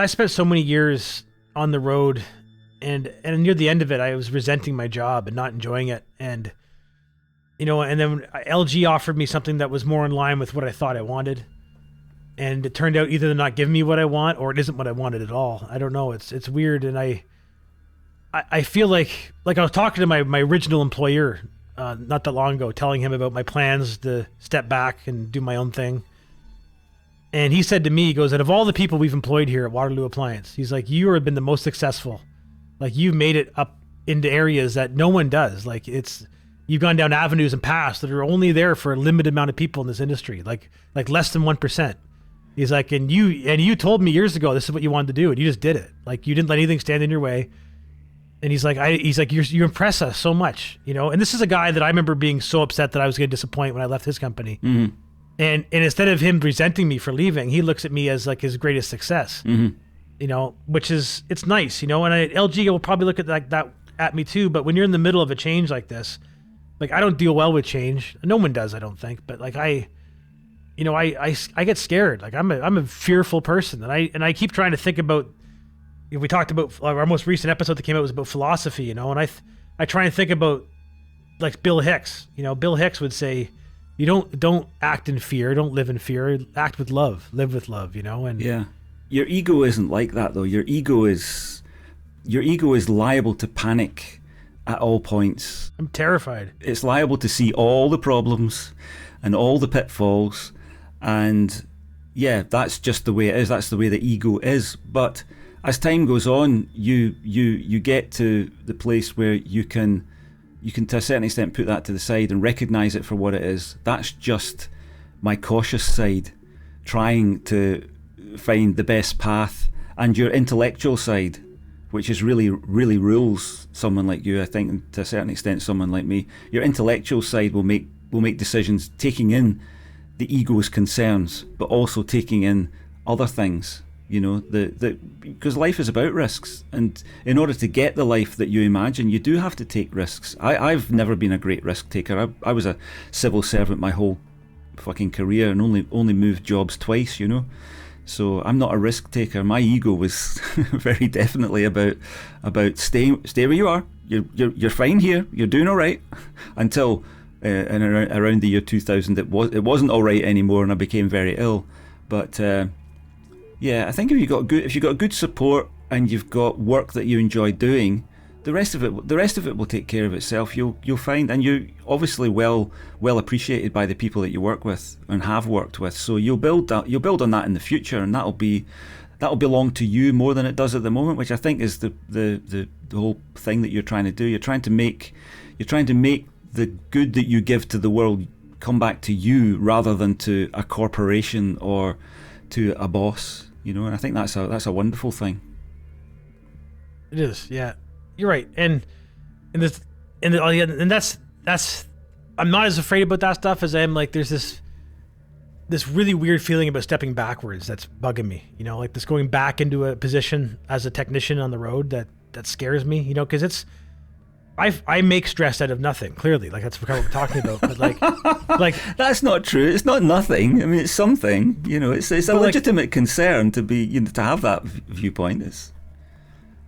spent so many years on the road, and near the end of it, I was resenting my job and not enjoying it, and then LG offered me something that was more in line with what I thought I wanted. And it turned out either they're not giving me what I want, or it isn't what I wanted at all. I don't know. It's weird. And I feel like I was talking to my original employer not that long ago, telling him about my plans to step back and do my own thing. And he said to me, he goes, out of all the people we've employed here at Waterloo Appliance, he's like, you have been the most successful. Like, you've made it up into areas that no one does. Like, you've gone down avenues and paths that are only there for a limited amount of people in this industry, like less than 1%. He's like, and you told me years ago this is what you wanted to do, and you just did it. Like, you didn't let anything stand in your way. And he's like, you impress us so much, And this is a guy that I remember being so upset that I was going to disappoint when I left his company. Mm-hmm. And instead of him resenting me for leaving, he looks at me as like his greatest success. Mm-hmm. Which is, it's nice, And LG will probably look at that at me too. But when you're in the middle of a change like this, like, I don't deal well with change. No one does, I don't think. But like, I get scared. Like, I'm a fearful person, and I keep trying to think about. We talked about our most recent episode that came out was about philosophy, and I try and think about like Bill Hicks. Bill Hicks would say, you don't act in fear, don't live in fear, act with love, live with love. And yeah, your ego isn't like that though. Your ego is liable to panic at all points. I'm terrified. It's liable to see all the problems and all the pitfalls, and yeah, that's just the way it is. That's the way the ego is. But as time goes on, you get to the place where you can to a certain extent put that to the side and recognize it for what it is. That's just my cautious side, trying to find the best path, and your intellectual side, which is really rules someone like you, I think, and to a certain extent someone like me. Your intellectual side will make decisions taking in the ego's concerns, but also taking in other things. Because life is about risks, and in order to get the life that you imagine, you do have to take risks. I've never been a great risk taker. I was a civil servant my whole fucking career and only moved jobs twice, So I'm not a risk taker. My ego was very definitely about stay where you are. You're fine here. You're doing all right. Until around the year 2000, it wasn't all right anymore, and I became very ill. But yeah, I think if you got good support and you've got work that you enjoy doing, the rest of it will take care of itself. You'll find, and you're obviously well appreciated by the people that you work with and have worked with. So you'll build on that in the future, and that'll belong to you more than it does at the moment, which I think is the whole thing that you're trying to do. You're trying to make the good that you give to the world come back to you rather than to a corporation or to a boss. And I think that's a wonderful thing. It is, yeah. You're right, and that's I'm not as afraid about that stuff as I am like there's this really weird feeling about stepping backwards that's bugging me. Like this going back into a position as a technician on the road that scares me. Because it's I make stress out of nothing. Clearly, like that's what we're talking about. But like that's not true. It's not nothing. I mean, it's something. It's a legitimate concern to be to have that viewpoint.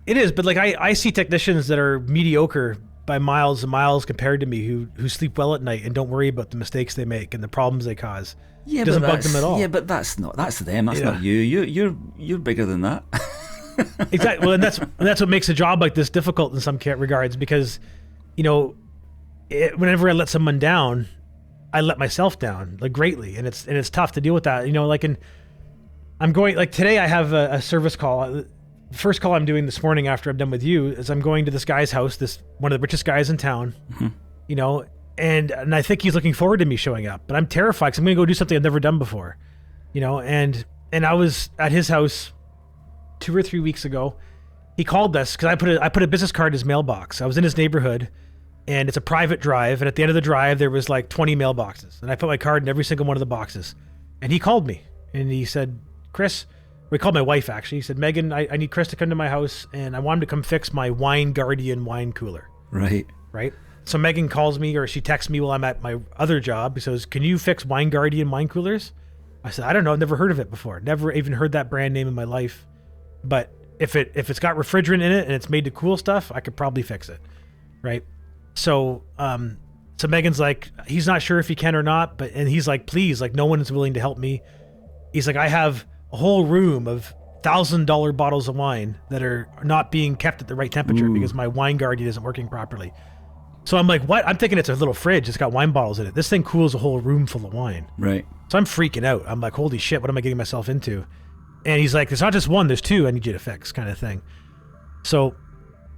It is, but like I see technicians that are mediocre by miles and miles compared to me who sleep well at night and don't worry about the mistakes they make and the problems they cause. Yeah, it doesn't bug them at all. Yeah, but that's them. That's not you. You're bigger than that. Exactly. Well, and that's what makes a job like this difficult in some regards, because whenever I let someone down, I let myself down like greatly, and it's tough to deal with that. I'm going like today. I have a service call. The first call I'm doing this morning after I'm done with you is I'm going to this guy's house, this one of the richest guys in town, and I think he's looking forward to me showing up, but I'm terrified because I'm going to go do something I've never done before, and I was at his house 2 or 3 weeks ago. He called us because I put a business card in his mailbox. I was in his neighborhood, and it's a private drive, and at the end of the drive there was like 20 mailboxes, and I put my card in every single one of the boxes, and he called me and he said, Chris. We called my wife, actually. He said, Megan, I need Chris to come to my house, and I want him to come fix my Wine Guardian wine cooler. Right. So Megan calls me, or she texts me while I'm at my other job. He says, can you fix Wine Guardian wine coolers? I said, I don't know. I've never heard of it before. Never even heard that brand name in my life. But if it's got refrigerant in it and it's made to cool stuff, I could probably fix it. Right. So Megan's like, he's not sure if he can or not, and he's like, please, like no one is willing to help me. He's like, I have a whole room of $1,000 bottles of wine that are not being kept at the right temperature because my Wine Guardian isn't working properly. So I'm like, what? I'm thinking it's a little fridge. It's got wine bottles in it. This thing cools a whole room full of wine. Right. So I'm freaking out. I'm like, holy shit, what am I getting myself into? And he's like, there's not just one, there's two I need you to fix, kind of thing. So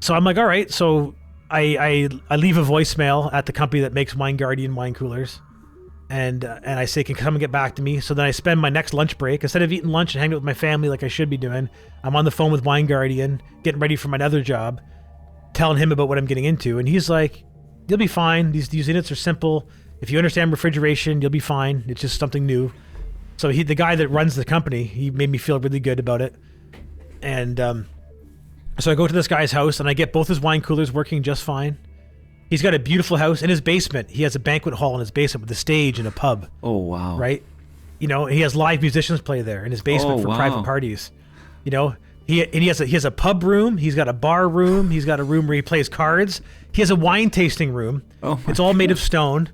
I'm like, all right. So I leave a voicemail at the company that makes Wine Guardian wine coolers. And I say, can come and get back to me. So then I spend my next lunch break, instead of eating lunch and hanging out with my family like I should be doing, I'm on the phone with Wine Guardian, getting ready for my other job, telling him about what I'm getting into. And he's like, you'll be fine. These units are simple. If you understand refrigeration, you'll be fine. It's just something new. So the guy that runs the company, he made me feel really good about it. And so I go to this guy's house and I get both his wine coolers working just fine. He's got a beautiful house. In his basement, he has a banquet hall in his basement with a stage and a pub. Oh, wow. Right? He has live musicians play there in his basement for private parties. He has a pub room. He's got a bar room. He's got a room where he plays cards. He has a wine tasting room. It's all made of stone,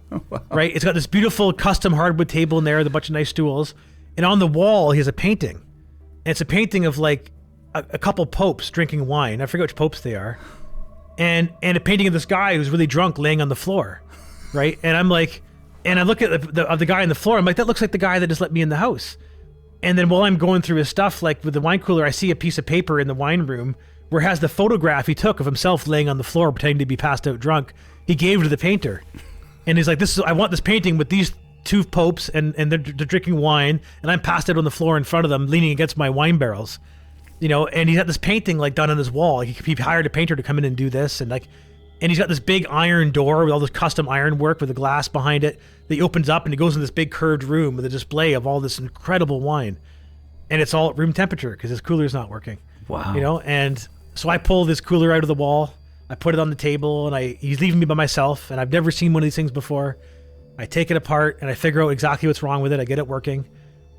right? It's got this beautiful custom hardwood table in there with a bunch of nice stools. And on the wall, he has a painting. And it's a painting of like a couple popes drinking wine. I forget which popes they are. And a painting of this guy who's really drunk laying on the floor, right? And I'm like, and I look at the guy on the floor. I'm like, that looks like the guy that just let me in the house. And then while I'm going through his stuff, like with the wine cooler, I see a piece of paper in the wine room where it has the photograph he took of himself laying on the floor pretending to be passed out drunk. He gave to the painter. And he's like, I want this painting with these two popes and they're drinking wine and I'm passed out on the floor in front of them leaning against my wine barrels. You know, and he had this painting like done on his wall. Like he hired a painter to come in and do this, and he's got this big iron door with all this custom iron work with a glass behind it that he opens up and he goes in this big curved room with a display of all this incredible wine, and it's all at room temperature because his cooler's not working. Wow. You know, and so I pull this cooler out of the wall, I put it on the table, and he's leaving me by myself, and I've never seen one of these things before. I take it apart and I figure out exactly what's wrong with it. I get it working.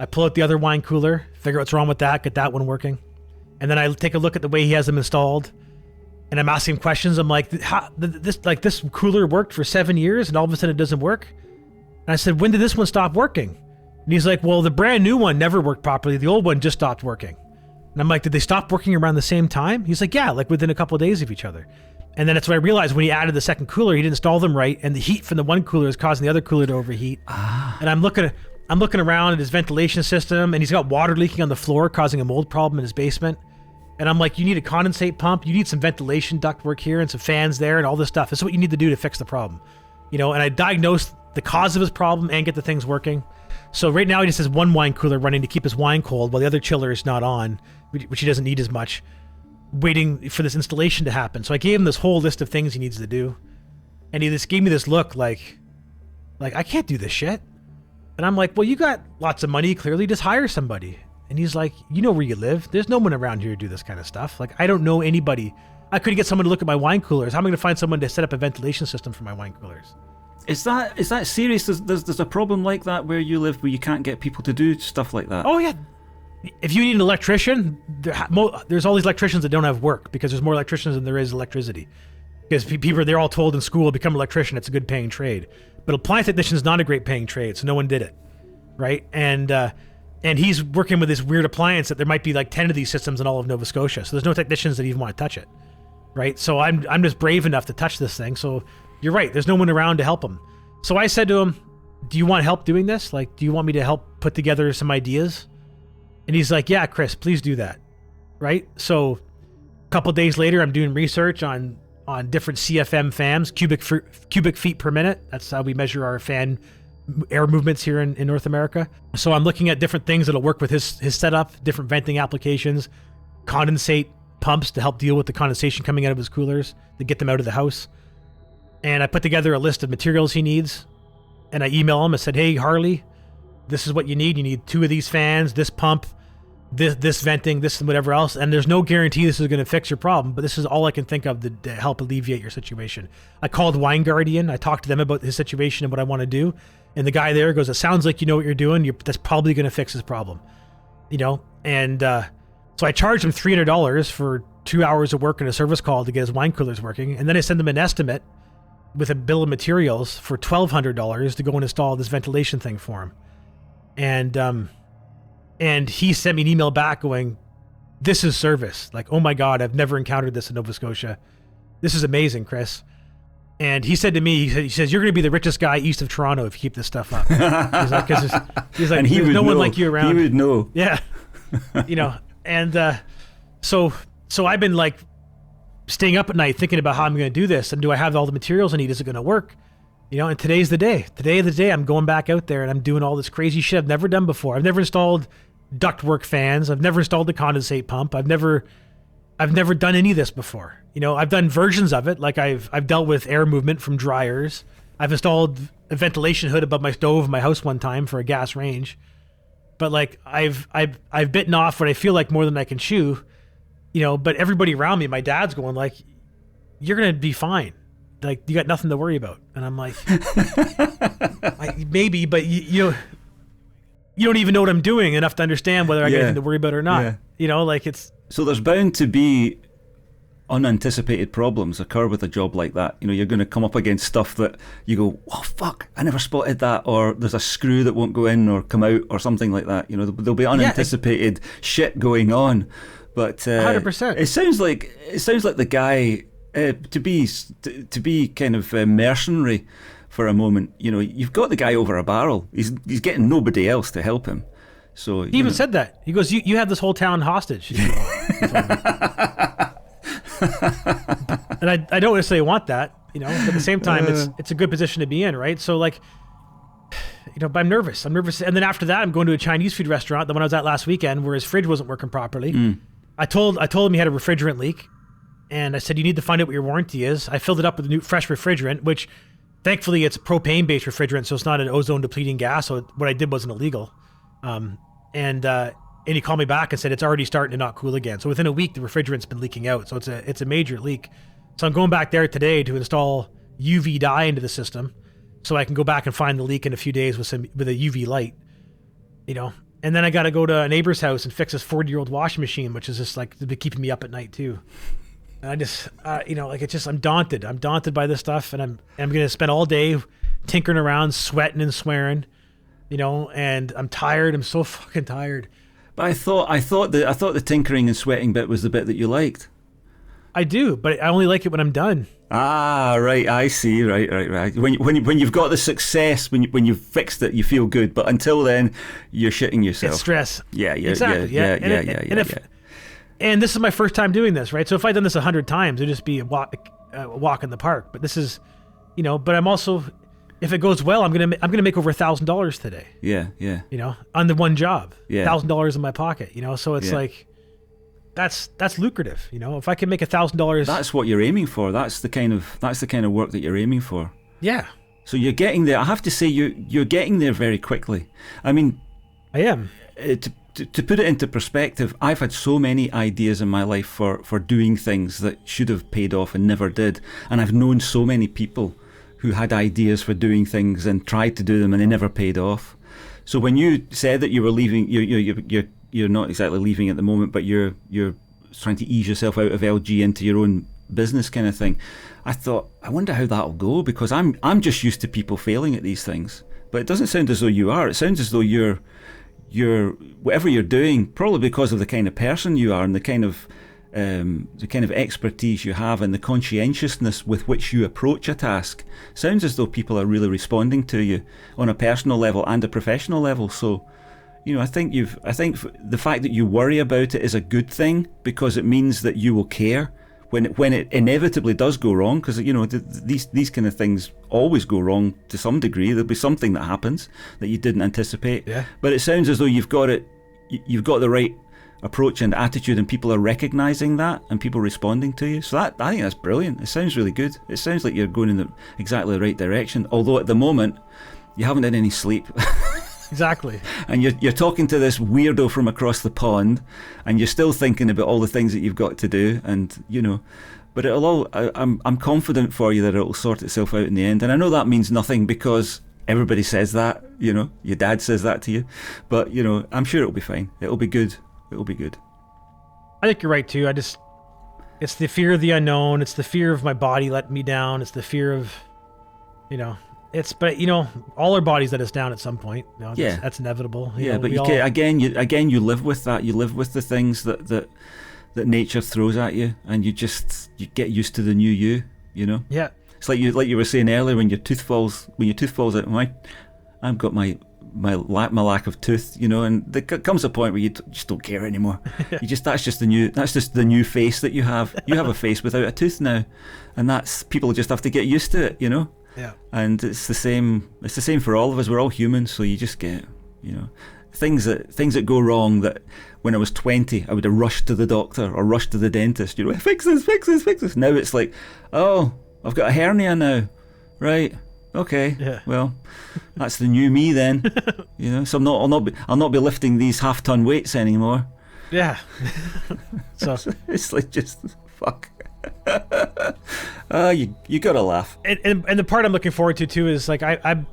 I pull out the other wine cooler, figure out what's wrong with that, get that one working. And then I take a look at the way he has them installed, and I'm asking him questions. I'm like, this cooler worked for 7 years, and all of a sudden it doesn't work. And I said, when did this one stop working? And he's like, well, the brand new one never worked properly. The old one just stopped working. And I'm like, did they stop working around the same time? He's like, yeah, like within a couple of days of each other. And then that's when I realized when he added the second cooler, he didn't install them right, and the heat from the one cooler is causing the other cooler to overheat. And I'm looking around at his ventilation system, and he's got water leaking on the floor, causing a mold problem in his basement. And I'm like, you need a condensate pump, you need some ventilation ductwork here and some fans there and all this stuff. This is what you need to do to fix the problem. You know, and I diagnosed the cause of his problem and get the things working. So right now he just has one wine cooler running to keep his wine cold while the other chiller is not on, which he doesn't need as much, waiting for this installation to happen. So I gave him this whole list of things he needs to do. And he just gave me this look like I can't do this shit. And I'm like, well, you got lots of money, clearly, just hire somebody. And he's like, you know where you live. There's no one around here to do this kind of stuff. Like, I don't know anybody. I couldn't get someone to look at my wine coolers. How am I going to find someone to set up a ventilation system for my wine coolers? Is that serious? There's a problem like that where you live where you can't get people to do stuff like that? Oh, yeah. If you need an electrician, there's all these electricians that don't have work because there's more electricians than there is electricity. Because people, they're all told in school, become an electrician, it's a good paying trade. But appliance technician is not a great paying trade, so no one did it, right? And he's working with this weird appliance that there might be like 10 of these systems in all of Nova Scotia. So there's no technicians that even want to touch it, right? So I'm just brave enough to touch this thing. So you're right, there's no one around to help him. So I said to him, do you want help doing this? Like, do you want me to help put together some ideas? And he's like, yeah, Chris, please do that, right? So a couple days later, I'm doing research on different CFM fans, cubic feet per minute. That's how we measure our fan air movements here in North America. So I'm looking at different things that'll work with his setup, different venting applications, condensate pumps to help deal with the condensation coming out of his coolers to get them out of the house. And I put together a list of materials he needs, and I email him. I said, hey, Harley, this is what you need. You need 2 of these fans, this pump, this venting, this and whatever else. And there's no guarantee this is going to fix your problem, but this is all I can think of to help alleviate your situation. I called Wine Guardian. I talked to them about his situation and what I want to do. And the guy there goes, it sounds like you know what you're doing. That's probably going to fix his problem, you know? And so I charged him $300 for 2 hours of work and a service call to get his wine coolers working. And then I sent him an estimate with a bill of materials for $1,200 to go and install this ventilation thing for him. And he sent me an email back going, this is service. Like, oh my God, I've never encountered this in Nova Scotia. This is amazing, Chris. And he said to me, he says, you're going to be the richest guy east of Toronto if you keep this stuff up. He's like, there's no one like you around. He would know. Yeah. You know, and so I've been like staying up at night thinking about how I'm going to do this. And do I have all the materials I need? Is it going to work? You know, and today's the day. Today of the day, I'm going back out there and I'm doing all this crazy shit I've never done before. I've never installed ductwork fans. I've never installed the condensate pump. I've never done any of this before. You know, I've done versions of it. Like I've dealt with air movement from dryers. I've installed a ventilation hood above my stove in my house one time for a gas range. But like I've bitten off what I feel like more than I can chew. You know, but everybody around me, my dad's going like, you're going to be fine. Like, you got nothing to worry about. And I'm like, maybe, but you don't even know what I'm doing enough to understand whether I got anything to worry about or not. Yeah. You know, like So there's bound to be unanticipated problems occur with a job like that. You know, you're going to come up against stuff that you go, oh fuck, I never spotted that, or there's a screw that won't go in or come out or something like that. You know, there'll be unanticipated shit going on. But 100%. It sounds like the guy to be kind of mercenary for a moment. You know, you've got the guy over a barrel. He's getting nobody else to help him. So he even said that. He goes, "You have this whole town hostage." And I don't necessarily want that, you know. But at the same time, it's a good position to be in, right? So like, you know, but I'm nervous. And then after that, I'm going to a Chinese food restaurant, the one I was at last weekend, where his fridge wasn't working properly. I told him he had a refrigerant leak, and I said, you need to find out what your warranty is. I filled it up with a new fresh refrigerant, which thankfully it's propane-based refrigerant, so it's not an ozone-depleting gas. So what I did wasn't illegal. And he called me back and said it's already starting to not cool again. So within a week, the refrigerant's been leaking out. So it's a major leak. So I'm going back there today to install UV dye into the system, so I can go back and find the leak in a few days with a UV light, you know. And then I got to go to a neighbor's house and fix this 40-year-old washing machine, which is just like been keeping me up at night too. And I just, you know, like I'm daunted. I'm daunted by this stuff, and I'm going to spend all day tinkering around, sweating and swearing, you know. And I'm tired. I'm so fucking tired. But I thought the tinkering and sweating bit was the bit that you liked. I do, but I only like it when I'm done. Ah, right. I see. Right. When you've got the success, when you've fixed it, you feel good. But until then, you're shitting yourself. It's stress. Yeah. Exactly. Yeah. And this is my first time doing this, right? So if I'd done this 100 times, it'd just be a walk in the park. But this is, you know. But I'm also, if it goes well, I'm gonna make over $1,000 today. Yeah. You know, on the one job. Yeah. $1,000 in my pocket. You know, so it's like. That's lucrative, you know. If I can make $1,000, that's what you're aiming for. That's the kind of work that you're aiming for. Yeah. So you're getting there. I have to say, you're getting there very quickly. I mean, I am. To put it into perspective, I've had so many ideas in my life for doing things that should have paid off and never did, and I've known so many people who had ideas for doing things and tried to do them and they never paid off. So when you said that you were leaving, you're not exactly leaving at the moment, but you're trying to ease yourself out of LG into your own business kind of thing. I thought, I wonder how that'll go, because I'm just used to people failing at these things. But it doesn't sound as though you are. It sounds as though you're whatever you're doing, probably because of the kind of person you are and the kind of expertise you have and the conscientiousness with which you approach a task. Sounds as though people are really responding to you on a personal level and a professional level. So, you know, I think the fact that you worry about it is a good thing, because it means that you will care when it inevitably does go wrong, because, you know, these kind of things always go wrong to some degree. There'll be something that happens that you didn't anticipate. Yeah. But it sounds as though you've got the right approach and attitude, and people are recognizing that and people responding to you. So I think that's brilliant. It sounds really good. It sounds like you're going in exactly the right direction, although at the moment you haven't had any sleep. Exactly. And you're talking to this weirdo from across the pond, and you're still thinking about all the things that you've got to do, and, you know, but I'm confident for you that it'll sort itself out in the end. And I know that means nothing, because everybody says that, you know, your dad says that to you, but, you know, I'm sure it'll be fine. It'll be good. I think you're right too. It's the fear of the unknown. It's the fear of my body letting me down. It's the fear of, you know, but you know, all our bodies let us down at some point. You know, that's inevitable. You know, but you live with that. You live with the things that nature throws at you, and you get used to the new you. You know. Yeah. It's like you were saying earlier, when your tooth falls out. I've got my lack of tooth, you know, and there comes a point where you just don't care anymore. That's just the new face that you have. You have a face without a tooth now, and that's, people just have to get used to it, you know. Yeah. And it's the same for all of us. We're all human, so you just get, you know, things that go wrong. That when I was 20, I would have rushed to the doctor or rushed to the dentist. You know, fix this. Now it's like, oh, I've got a hernia now, right? Okay, yeah. Well, that's the new me then. You know, so I'll not be lifting these half-ton weights anymore. Yeah. So it's like, just fuck. You gotta laugh. And the part I'm looking forward to too is, like, I'm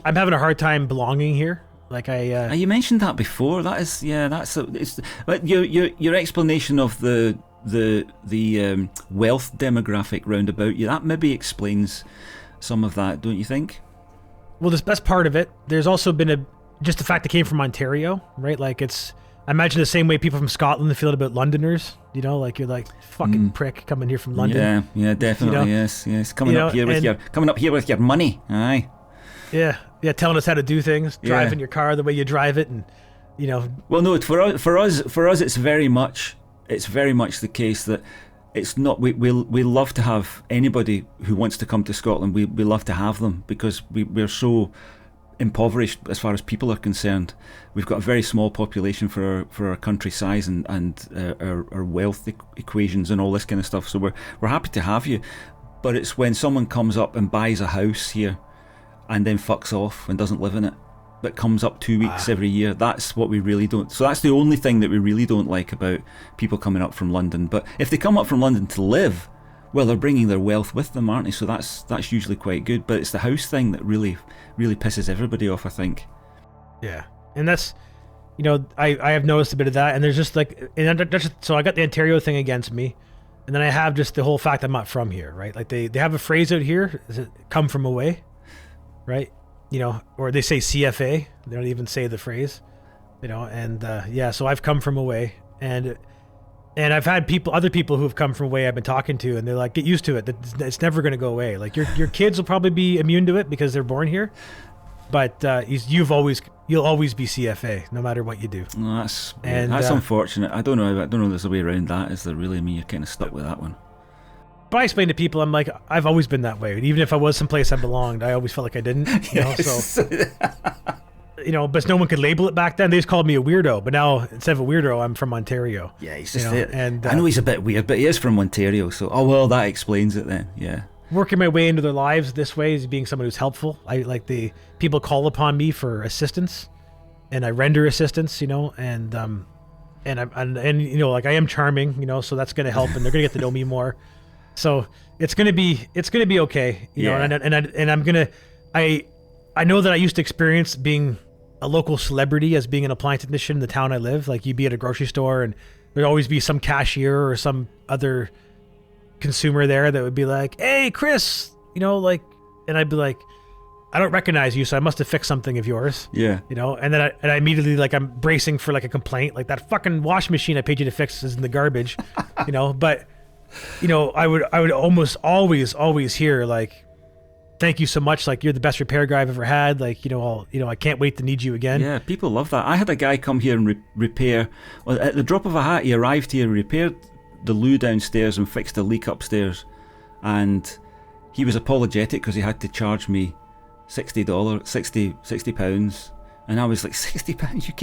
having a hard time belonging here. Like you mentioned that before. That is, but your explanation of the wealth demographic roundabout you, that maybe explains some of that, don't you think? Well, that's part of it. There's also been just the fact it came from Ontario, right? Like I imagine the same way people from Scotland feel about Londoners, you know, like you're like fucking prick coming here from London. Yeah, definitely. You know? Yes. Coming up here with your money. Aye. Yeah, telling us how to do things, driving your car the way you drive it, and you know. Well, no, for us, it's very much the case that it's not. We love to have anybody who wants to come to Scotland. We love to have them because we're so impoverished as far as people are concerned. We've got a very small population for our country size and our wealth equations and all this kind of stuff. So we're happy to have you, but it's when someone comes up and buys a house here and then fucks off and doesn't live in it, but comes up 2 weeks every year. That's what we really don't. So that's the only thing that we really don't like about people coming up from London. But if they come up from London to live, well, they're bringing their wealth with them, aren't they? So that's usually quite good. But it's the house thing that really pisses everybody off, I think. Yeah, and that's, you know, I have noticed a bit of that. And there's just like, so I got the Ontario thing against me, and then I have just the whole fact I'm not from here, right? Like they have a phrase out here, is it come from away, right? You know, or they say CFA. They don't even say the phrase, you know. And so I've come from away, and I've had other people who have come from away I've been talking to, and they're like, get used to it. It's never going to go away. Like your kids will probably be immune to it because they're born here, but you'll always be CFA no matter what you do. No, that's unfortunate. I don't know there's a way around that. Is there really? I mean, you're kind of stuck with that one. But I explain to people, I'm like, I've always been that way. Even if I was someplace I belonged, I always felt like I didn't. You know, so, you know, but no one could label it back then. They just called me a weirdo. But now, instead of a weirdo, I'm from Ontario. Yeah, he's just it. And I know he's a bit weird, but he is from Ontario. So, that explains it then. Yeah. Working my way into their lives this way is being someone who's helpful. People call upon me for assistance, and I render assistance. You know, and you know, like I am charming. You know, so that's going to help, and they're going to get to know me more. So it's gonna be okay, you know. And I'm gonna I know that I used to experience being a local celebrity as being an appliance technician in the town I live. Like you'd be at a grocery store and there'd always be some cashier or some other consumer there that would be like, "Hey, Chris," you know, like, and I'd be like, "I don't recognize you, so I must have fixed something of yours." Yeah, you know. And then I immediately like I'm bracing for like a complaint, like that fucking washing machine I paid you to fix is in the garbage, you know, but. You know, I would almost always hear like, "Thank you so much. Like you're the best repair guy I've ever had. Like, you know, I can't wait to need you again." Yeah, people love that. I had a guy come here and repair. Well, at the drop of a hat, he arrived here, repaired the loo downstairs and fixed a leak upstairs. And he was apologetic because he had to charge me £60. And I was like, £60? You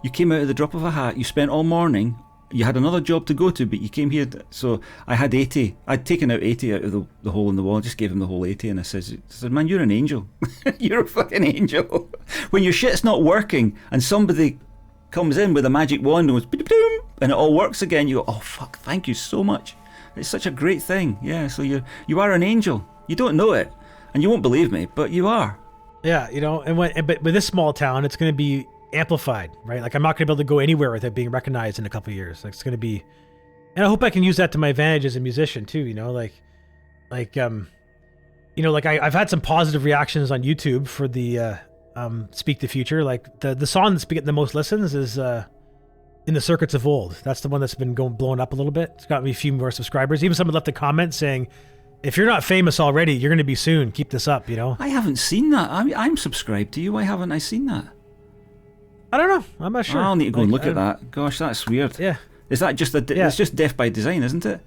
came out at the drop of a hat. You spent all morning. You had another job to go to, but you came here. So I had 80. I'd taken out 80 out of the hole in the wall. I just gave him the whole 80, and I said, "Man, you're an angel. You're a fucking angel." When your shit's not working and somebody comes in with a magic wand and goes, and it all works again, you go, "Oh fuck, thank you so much. It's such a great thing." Yeah. So you are an angel. You don't know it, and you won't believe me, but you are. Yeah, you know. But with this small town, it's going to be amplified, right? Like I'm not going to be able to go anywhere without being recognized in a couple of years. Like it's going to be, and I hope I can use that to my advantage as a musician too. You know, like you know, like I've had some positive reactions on YouTube for the Speak the Future. Like the song that's been getting the most listens is In the Circuits of Old. That's the one that's been blowing up a little bit. It's got me a few more subscribers. Even someone left a comment saying, "If you're not famous already, you're going to be soon. Keep this up." You know. I haven't seen that. I'm subscribed to you. Why haven't I seen that? I don't know. I'm not sure. I'll need to go and look at that. Gosh, that's weird. Yeah. Is that just it's just Deafbydesign, isn't it?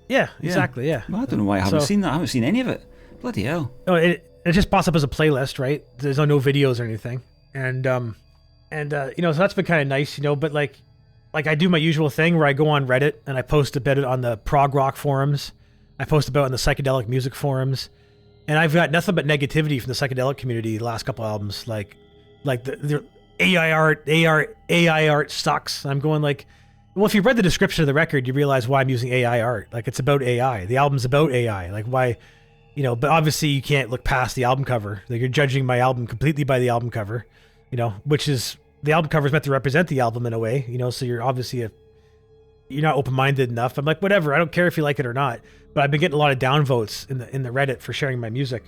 Yeah, exactly. Yeah. Well, I don't know why I haven't seen that. I haven't seen any of it. Bloody hell. No, it just pops up as a playlist, right? There's no videos or anything, and you know, so that's been kind of nice, you know. But like I do my usual thing where I go on Reddit and I post a bit on the prog rock forums. I post about on the psychedelic music forums, and I've got nothing but negativity from the psychedelic community the last couple albums, like the AI art sucks. I'm going like, well, if you read the description of the record, you realize why I'm using AI art. Like it's about AI. The album's about AI. Like why, you know, but obviously you can't look past the album cover. Like you're judging my album completely by the album cover. which is the album cover is meant to represent the album in a way, so you're obviously you're not open-minded enough. I'm like, whatever, I don't care if you like it or not. But I've been getting a lot of downvotes in the Reddit for sharing my music,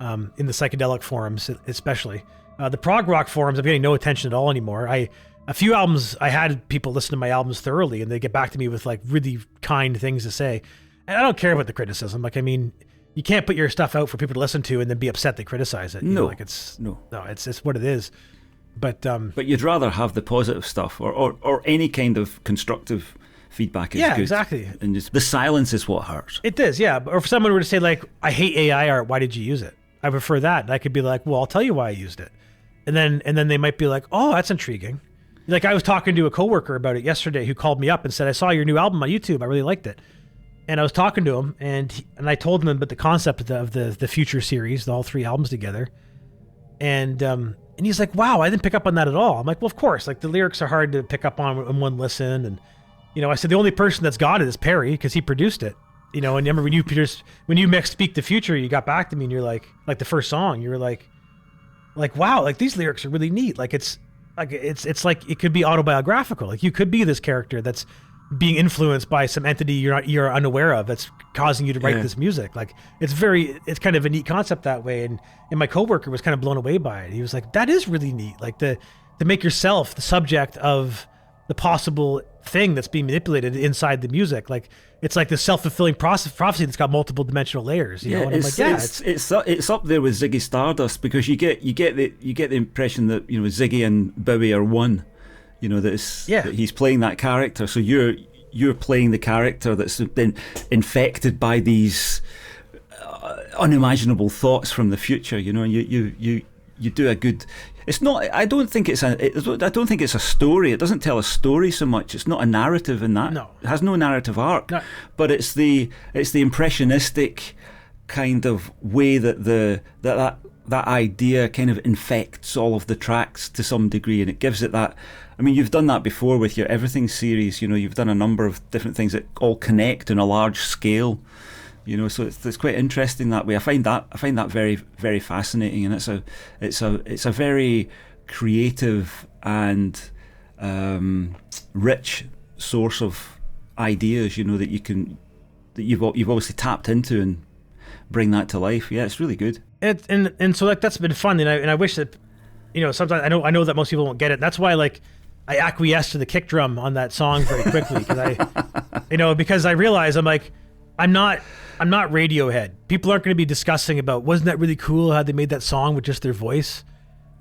in the psychedelic forums especially. The prog rock forums, I'm getting no attention at all anymore. A few albums, I had people listen to my albums thoroughly and they get back to me with like really kind things to say. And I don't care about the criticism. Like, I mean, you can't put your stuff out for people to listen to and then be upset they criticize it. No, it's what it is. But you'd rather have the positive stuff or any kind of constructive feedback is good. Exactly. And just, the silence is what hurts. It is, yeah. Or if someone were to say like, I hate AI art, why did you use it? I prefer that. And I could be like, well, I'll tell you why I used it. And then they might be like, oh, that's intriguing. Like, I was talking to a coworker about it yesterday who called me up and said, I saw your new album on YouTube. I really liked it. And I was talking to him and I told him about the concept of the Future series, all 3 albums together. And he's like, wow, I didn't pick up on that at all. I'm like, well, of course, like the lyrics are hard to pick up on in one listen. And, I said, the only person that's got it is Peri because he produced it. And I remember when you mixed Speak the Future, you got back to me and you're like the first song, you were like, wow, like these lyrics are really neat. Like it's like it could be autobiographical. Like you could be this character that's being influenced by some entity you're unaware of that's causing you to write this music. Like it's kind of a neat concept that way. And my coworker was kind of blown away by it. He was like, that is really neat. Like to make yourself the subject of the possible thing that's being manipulated inside the music. Like it's like the self-fulfilling prophecy that's got multiple dimensional layers. And I'm like, it's up there with Ziggy Stardust because you get the impression that Ziggy and Bowie are one. That he's playing that character. So you're playing the character that's been infected by these unimaginable thoughts from the future. You do a good. It's not. I don't think it's a story. It doesn't tell a story so much. It's not a narrative in that. No. It has no narrative arc. No. But it's the impressionistic kind of way that that idea kind of infects all of the tracks to some degree, and it gives it that. I mean, you've done that before with your Everything series. You've done a number of different things that all connect on a large scale. So it's quite interesting that way. I find that very, very fascinating, and it's a very creative and rich source of ideas. that you've obviously tapped into and bring that to life. Yeah, it's really good. And so like that's been fun, and I wish that sometimes I know that most people won't get it. That's why like I acquiesced to the kick drum on that song very quickly because I realize I'm not Radiohead. People aren't going to be discussing about, wasn't that really cool how they made that song with just their voice?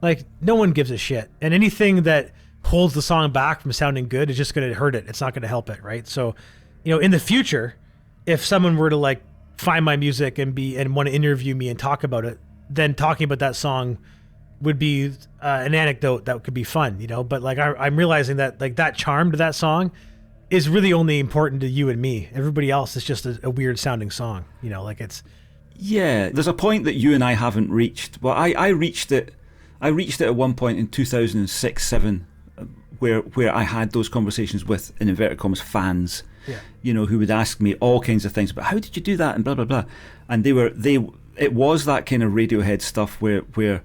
Like, no one gives a shit. And anything that holds the song back from sounding good is just going to hurt it. It's not going to help it, right? So, in the future, if someone were to like find my music and want to interview me and talk about it, then talking about that song would be an anecdote that could be fun, But like, I'm realizing that like that charm to that song is really only important to you and me. Everybody else is just a weird sounding song, like it's. Yeah, there's a point that you and I haven't reached. Well, I reached it. I reached it at one point in 2006-07, where I had those conversations with, in inverted commas, fans. Yeah. Who would ask me all kinds of things, but how did you do that and blah blah blah, and it was that kind of Radiohead stuff where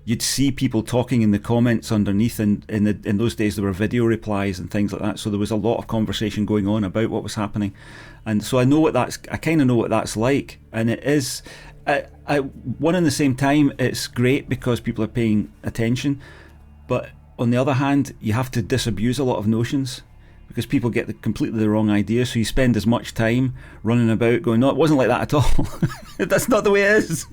you'd see people talking in the comments underneath, and in those days there were video replies and things like that, so there was a lot of conversation going on about what was happening, and so I kind of know what that's like, and it is one and the same time it's great because people are paying attention, but on the other hand you have to disabuse a lot of notions because people get completely the wrong idea, so you spend as much time running about going, no, it wasn't like that at all. That's not the way it is.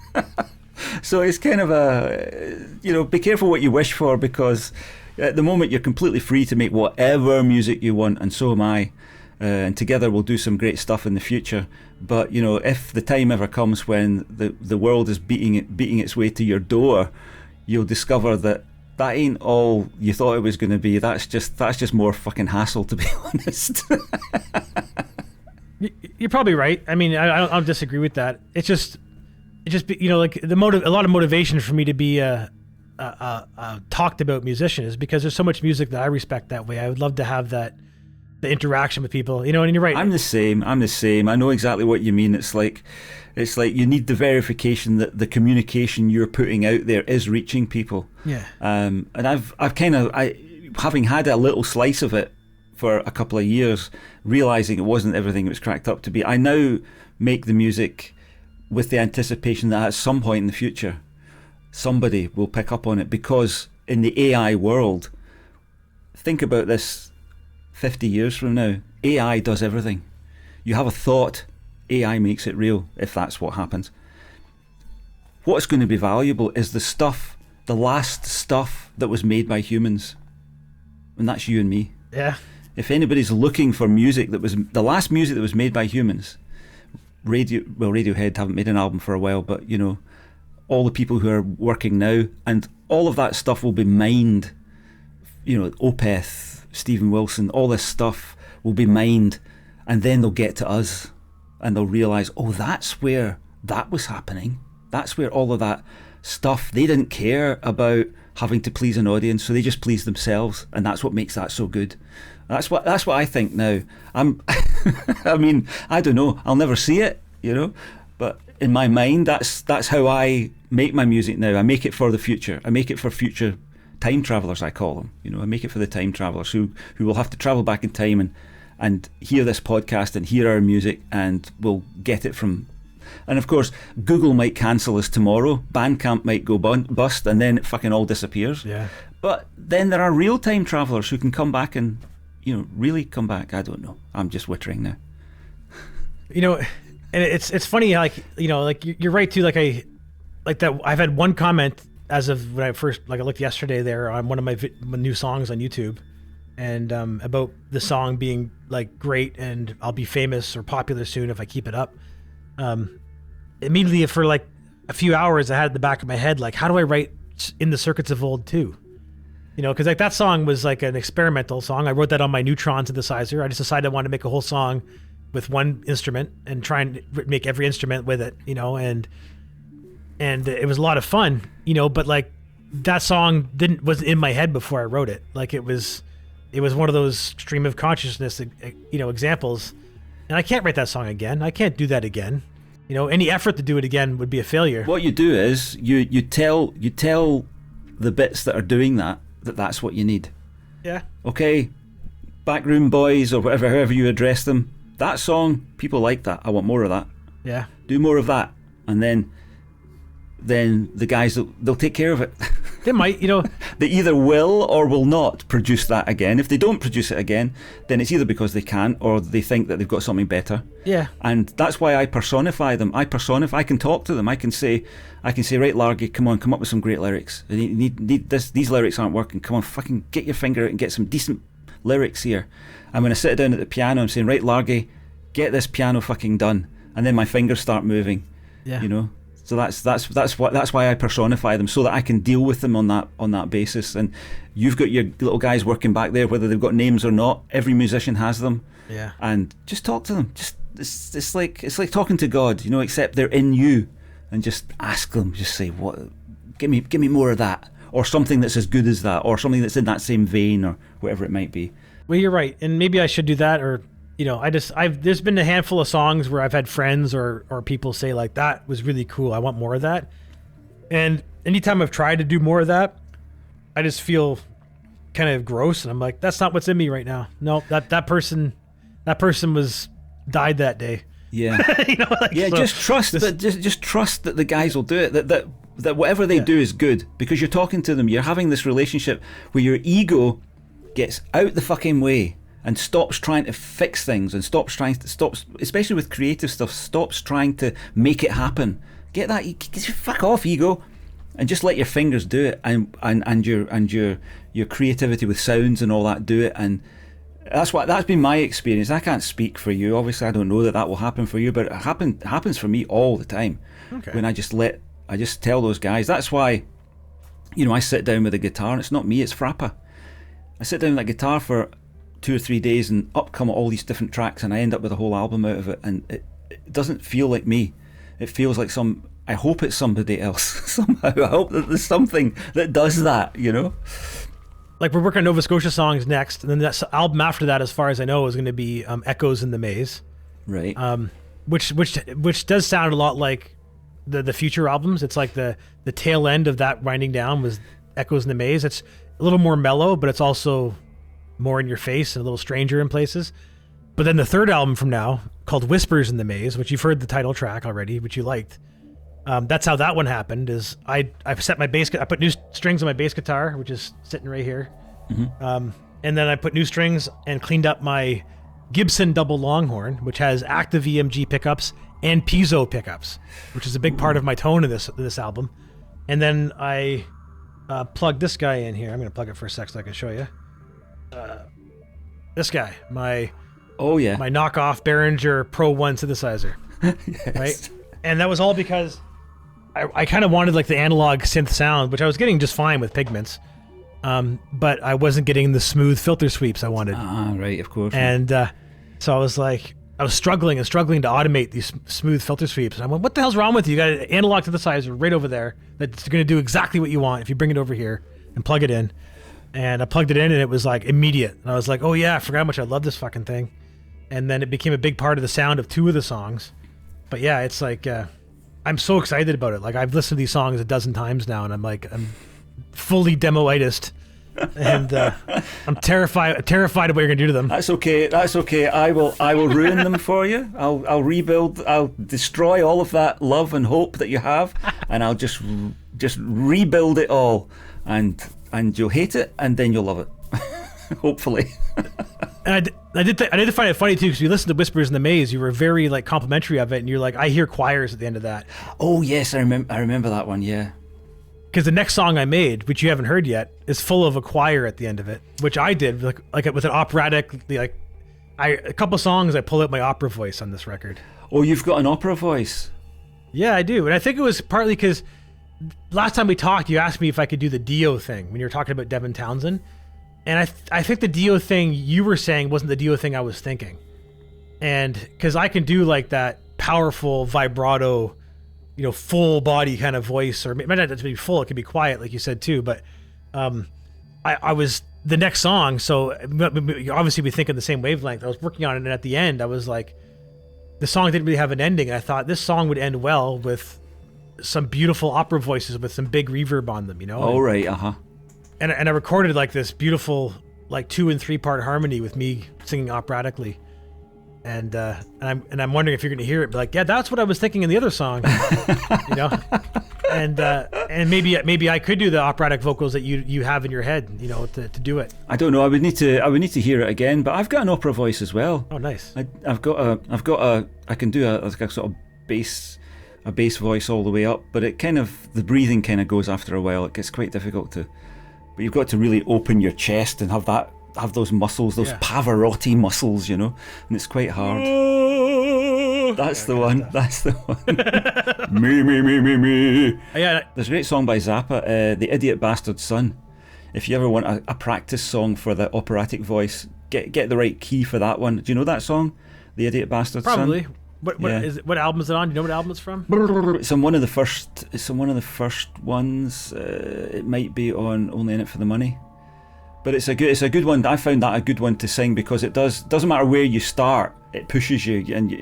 So it's kind of be careful what you wish for, because at the moment you're completely free to make whatever music you want, and so am I. And together we'll do some great stuff in the future. But if the time ever comes when the world is beating its way to your door, you'll discover that ain't all you thought it was going to be. That's just more fucking hassle, to be honest. You're probably right. I mean, I don't disagree with that. It just like a lot of motivation for me to be a talked about musician is because there's so much music that I respect that way. I would love to have that the interaction with people, you know. And you're right. I'm the same. I know exactly what you mean. It's like you need the verification that the communication you're putting out there is reaching people. Yeah. And I've having had a little slice of it for a couple of years, realizing it wasn't everything it was cracked up to be. I now make the music with the anticipation that at some point in the future, somebody will pick up on it, because in the AI world, think about this 50 years from now, AI does everything. You have a thought, AI makes it real, if that's what happens. What's going to be valuable is the last stuff that was made by humans. And that's you and me. Yeah. If anybody's looking for music that was the last music that was made by humans, Radiohead haven't made an album for a while, but you know, all the people who are working now, and all of that stuff will be mined. You know, Opeth, Stephen Wilson, all this stuff will be mined, and then they'll get to us and they'll realise, oh, that's where that was happening. That's where all of that stuff, they didn't care about having to please an audience, so they just pleased themselves, and that's what makes that so good. That's what I think now. I mean, I don't know, I'll never see it, you know, but in my mind, that's how I make my music now. I make it for the future. I make it for future time travellers, I call them. You know, I make it for the time travellers who will have to travel back in time and hear this podcast and hear our music, and will get it from. And of course, Google might cancel us tomorrow. Bandcamp might go bust, and then it fucking all disappears. Yeah. But then there are real time travellers who can come back and, you know, really come back. I don't know. I'm just wittering now. You know, and it's funny, like, you know, like you're right too. Like that. I've had one comment as of when I first, like, I looked yesterday there on one of my new songs on YouTube, and about the song being like great and I'll be famous or popular soon if I keep it up. Immediately for like a few hours, I had in the back of my head, like, how do I write In the Circuits of Old too? You know, because like that song was like an experimental song. I wrote that on my Neutron synthesizer. I just decided I wanted to make a whole song with one instrument and try and make every instrument with it, you know, and it was a lot of fun, you know, but like that song wasn't in my head before I wrote it. Like it was one of those stream of consciousness, you know, examples. And I can't write that song again. I can't do that again. You know, any effort to do it again would be a failure. What you do is you tell the bits that are doing that's what you need. Yeah. Okay, backroom boys or whatever, however you address them. That song, people like that. I want more of that. Yeah. Do more of that, and then the guys they'll take care of it. They might, you know. They either will or will not produce that again. If they don't produce it again, then it's either because they can't or they think that they've got something better. Yeah. And that's why I personify them. I can talk to them. I can say, right, Largy, come up with some great lyrics. You need this. These lyrics aren't working. Come on, fucking get your finger out and get some decent lyrics here. And when I sit down at the piano, I'm saying, right, Largy, get this piano fucking done. And then my fingers start moving. Yeah. You know. So that's why I personify them, so that I can deal with them on that basis. And you've got your little guys working back there, whether they've got names or not. Every musician has them. Yeah. And just talk to them. Just it's like talking to God, you know, except they're in you. And just ask them. Just say, what? Give me more of that, or something that's as good as that, or something that's in that same vein, or whatever it might be. Well, you're right, and maybe I should do that, or. You know, there's been a handful of songs where I've had friends or people say like, that was really cool, I want more of that. And anytime I've tried to do more of that, I just feel kind of gross, and I'm like, that's not what's in me right now. No, that person died that day. Yeah. You know, like, yeah, so just trust that the guys will do it, that whatever they do is good, because you're talking to them, you're having this relationship where your ego gets out the fucking way and stops trying to fix things, and stops, especially with creative stuff, stops trying to make it happen. Get that, just fuck off, ego, and just let your fingers do it, and your creativity with sounds and all that do it. And that's been my experience. I can't speak for you. Obviously, I don't know that will happen for you, but it happens for me all the time. Okay. When I just tell those guys. That's why, you know, I sit down with a guitar, and it's not me, it's Frappa. I sit down with that guitar for 2 or 3 days, and up come all these different tracks, and I end up with a whole album out of it, and it doesn't feel like me. It feels like I hope it's somebody else. Somehow I hope that there's something that does that, you know. like we're working on Nova Scotia songs next, and then that album after that, as far as I know, is going to be Echoes in the Maze. Right. Which does sound a lot like the future albums. It's like the tail end of that winding down was Echoes in the Maze. It's a little more mellow, but it's also more in your face and a little stranger in places. But then the third album from now, called Whispers in the Maze, which you've heard the title track already, which you liked. That's how that one happened. Is I set my bass. I put new strings on my bass guitar, which is sitting right here. Mm-hmm. And then I put new strings and cleaned up my Gibson double longhorn, which has active EMG pickups and piezo pickups, which is a big part of my tone in this album. And then I plugged this guy in here. I'm going to plug it for a sec so I can show you. This guy, my knockoff Behringer Pro 1 synthesizer. Yes. Right? And that was all because I kind of wanted like the analog synth sound, which I was getting just fine with Pigments. But I wasn't getting the smooth filter sweeps I wanted. Right, of course. And so I was struggling to automate these smooth filter sweeps. And I went, what the hell's wrong with you? You got an analog synthesizer right over there that's going to do exactly what you want if you bring it over here and plug it in. And I plugged it in and it was like immediate. And I was like, oh yeah, I forgot how much I love this fucking thing. And then it became a big part of the sound of two of the songs. But yeah, it's like, I'm so excited about it. Like I've listened to these songs a dozen times now and I'm fully demoitis, and I'm terrified of what you're gonna do to them. That's okay. I will ruin them for you. I'll rebuild. I'll destroy all of that love and hope that you have, and I'll just rebuild it all, and you'll hate it, and then you'll love it. Hopefully. And I did find it funny too, because you listened to Whispers in the Maze. You were very like complimentary of it, and you're like, I hear choirs at the end of that. Oh yes, I remember that one. Yeah. Because the next song I made, which you haven't heard yet, is full of a choir at the end of it, which I did like with an operatic, a couple songs I pull out my opera voice on this record. Oh, you've got an opera voice. Yeah, I do, and I think it was partly because last time we talked, you asked me if I could do the Dio thing when you were talking about Devin Townsend, and I think the Dio thing you were saying wasn't the Dio thing I was thinking, and because I can do like that powerful vibrato, full body kind of voice, or it might not have to be full, it could be quiet like you said too, but I was the next song, so obviously we think in the same wavelength. I was working on it, and at the end I was like, the song didn't really have an ending, and I thought this song would end well with some beautiful opera voices with some big reverb on them, Oh, right, and I recorded like this beautiful like 2 and 3 part harmony with me singing operatically. And I'm wondering if you're going to hear it, be like, yeah, that's what I was thinking in the other song, and maybe I could do the operatic vocals that you have in your head, to do it. I don't know. I would need to hear it again, but I've got an opera voice as well. Oh, nice. I can do a sort of bass voice all the way up, but the breathing kind of goes after a while. It gets quite difficult but you've got to really open your chest and have those muscles, those Pavarotti muscles, and it's quite hard. That's the one. Me. Yeah. There's a great song by Zappa, The Idiot Bastard Son. If you ever want a practice song for the operatic voice, get the right key for that one. Do you know that song, The Idiot Bastard Son? Probably. What album is it on? Do you know what album it's from? It's on one of the first ones. It might be on Only in It for the Money. But it's a good one. I found that a good one to sing because it doesn't matter where you start, it pushes you, and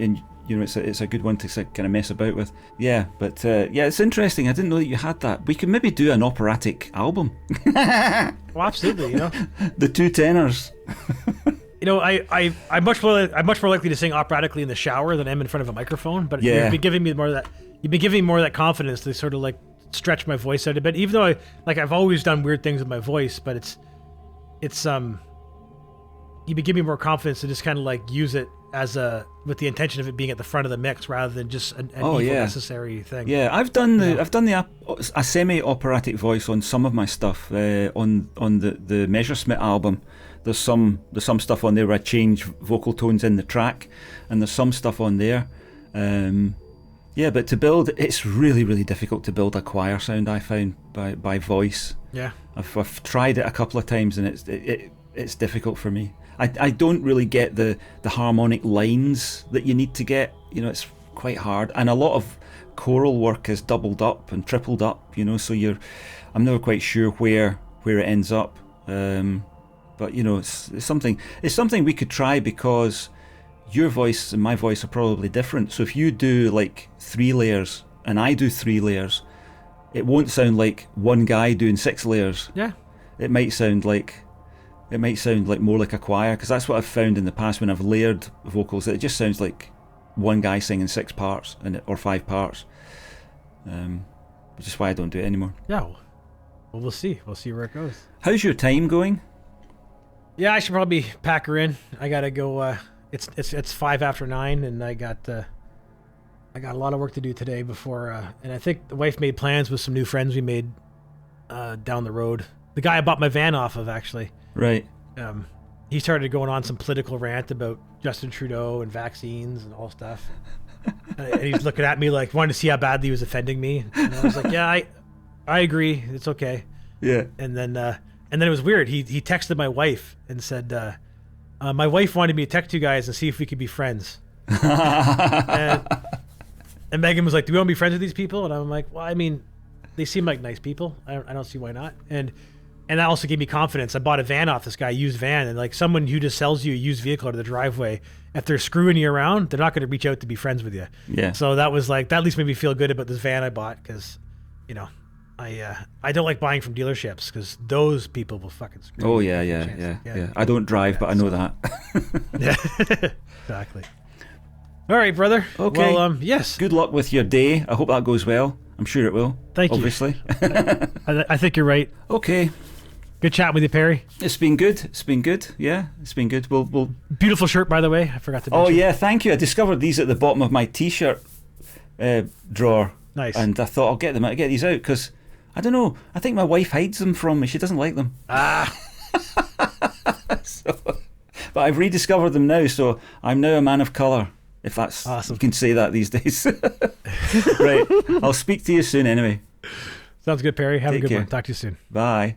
it's a good one to kind of mess about with. Yeah, but it's interesting. I didn't know that you had that. We could maybe do an operatic album. Well, absolutely. The two tenors. I'm much more likely to sing operatically in the shower than I am in front of a microphone. But yeah. You've been giving me more of that confidence to sort of like stretch my voice out a bit. Even though I've always done weird things with my voice, but it's you've been giving me more confidence to just kind of like use it with the intention of it being at the front of the mix rather than just an evil necessary thing. Yeah, I've done a semi-operatic voice on some of my stuff on the Messersmith album. There's some stuff on there where I change vocal tones in the track, and there's some stuff on there. But to build, it's really, really difficult to build a choir sound, I found, by voice. Yeah. I've tried it a couple of times, and it's difficult for me. I don't really get the harmonic lines that you need to get. It's quite hard, and a lot of choral work is doubled up and tripled up. So I'm never quite sure where it ends up. But you know, it's something we could try, because your voice and my voice are probably different. So if you do like 3 layers and I do 3 layers, it won't sound like one guy doing 6 layers. Yeah. It might sound like more like a choir, because that's what I've found in the past when I've layered vocals. It just sounds like one guy singing 6 parts or 5 parts, which is why I don't do it anymore. Yeah. Well, we'll see. We'll see where it goes. How's your time going? Yeah, I should probably pack her in. I gotta go. It's 5 after 9, and I got a lot of work to do today before. And I think the wife made plans with some new friends we made down the road. The guy I bought my van off of, actually. Right. He started going on some political rant about Justin Trudeau and vaccines and all stuff. And he's looking at me like, wanting to see how badly he was offending me. And I was like, yeah, I agree. It's okay. Yeah. And then it was weird. He texted my wife and said, my wife wanted me to text you guys and see if we could be friends. and Megan was like, do we want to be friends with these people? And I'm like, well, I mean, they seem like nice people. I don't see why not. And that also gave me confidence. I bought a van off this guy, used van, and like someone who just sells you a used vehicle out of the driveway, if they're screwing you around, they're not going to reach out to be friends with you. Yeah. So that was like, that at least made me feel good about this van I bought, because, you know, I don't like buying from dealerships, because those people will fucking screw Oh you. yeah. I don't drive, but I know that. Yeah, exactly. All right, brother. Okay. Well, yes. Good luck with your day. I hope that goes well. I'm sure it will. Thank you. Obviously. I think you're right. Okay. Good chatting with you, Perry. It's been good. Yeah, it's been good. We'll. Beautiful shirt, by the way. I forgot to mention. Oh yeah, thank you. I discovered these at the bottom of my T-shirt drawer. Nice. And I thought I'll get these out, because I don't know. I think my wife hides them from me. She doesn't like them. But I've rediscovered them now, so I'm now a man of colour. If that's awesome. You can say that these days. Right. I'll speak to you soon anyway. Sounds good, Perry. Have a good care. one. Talk to you soon. Bye.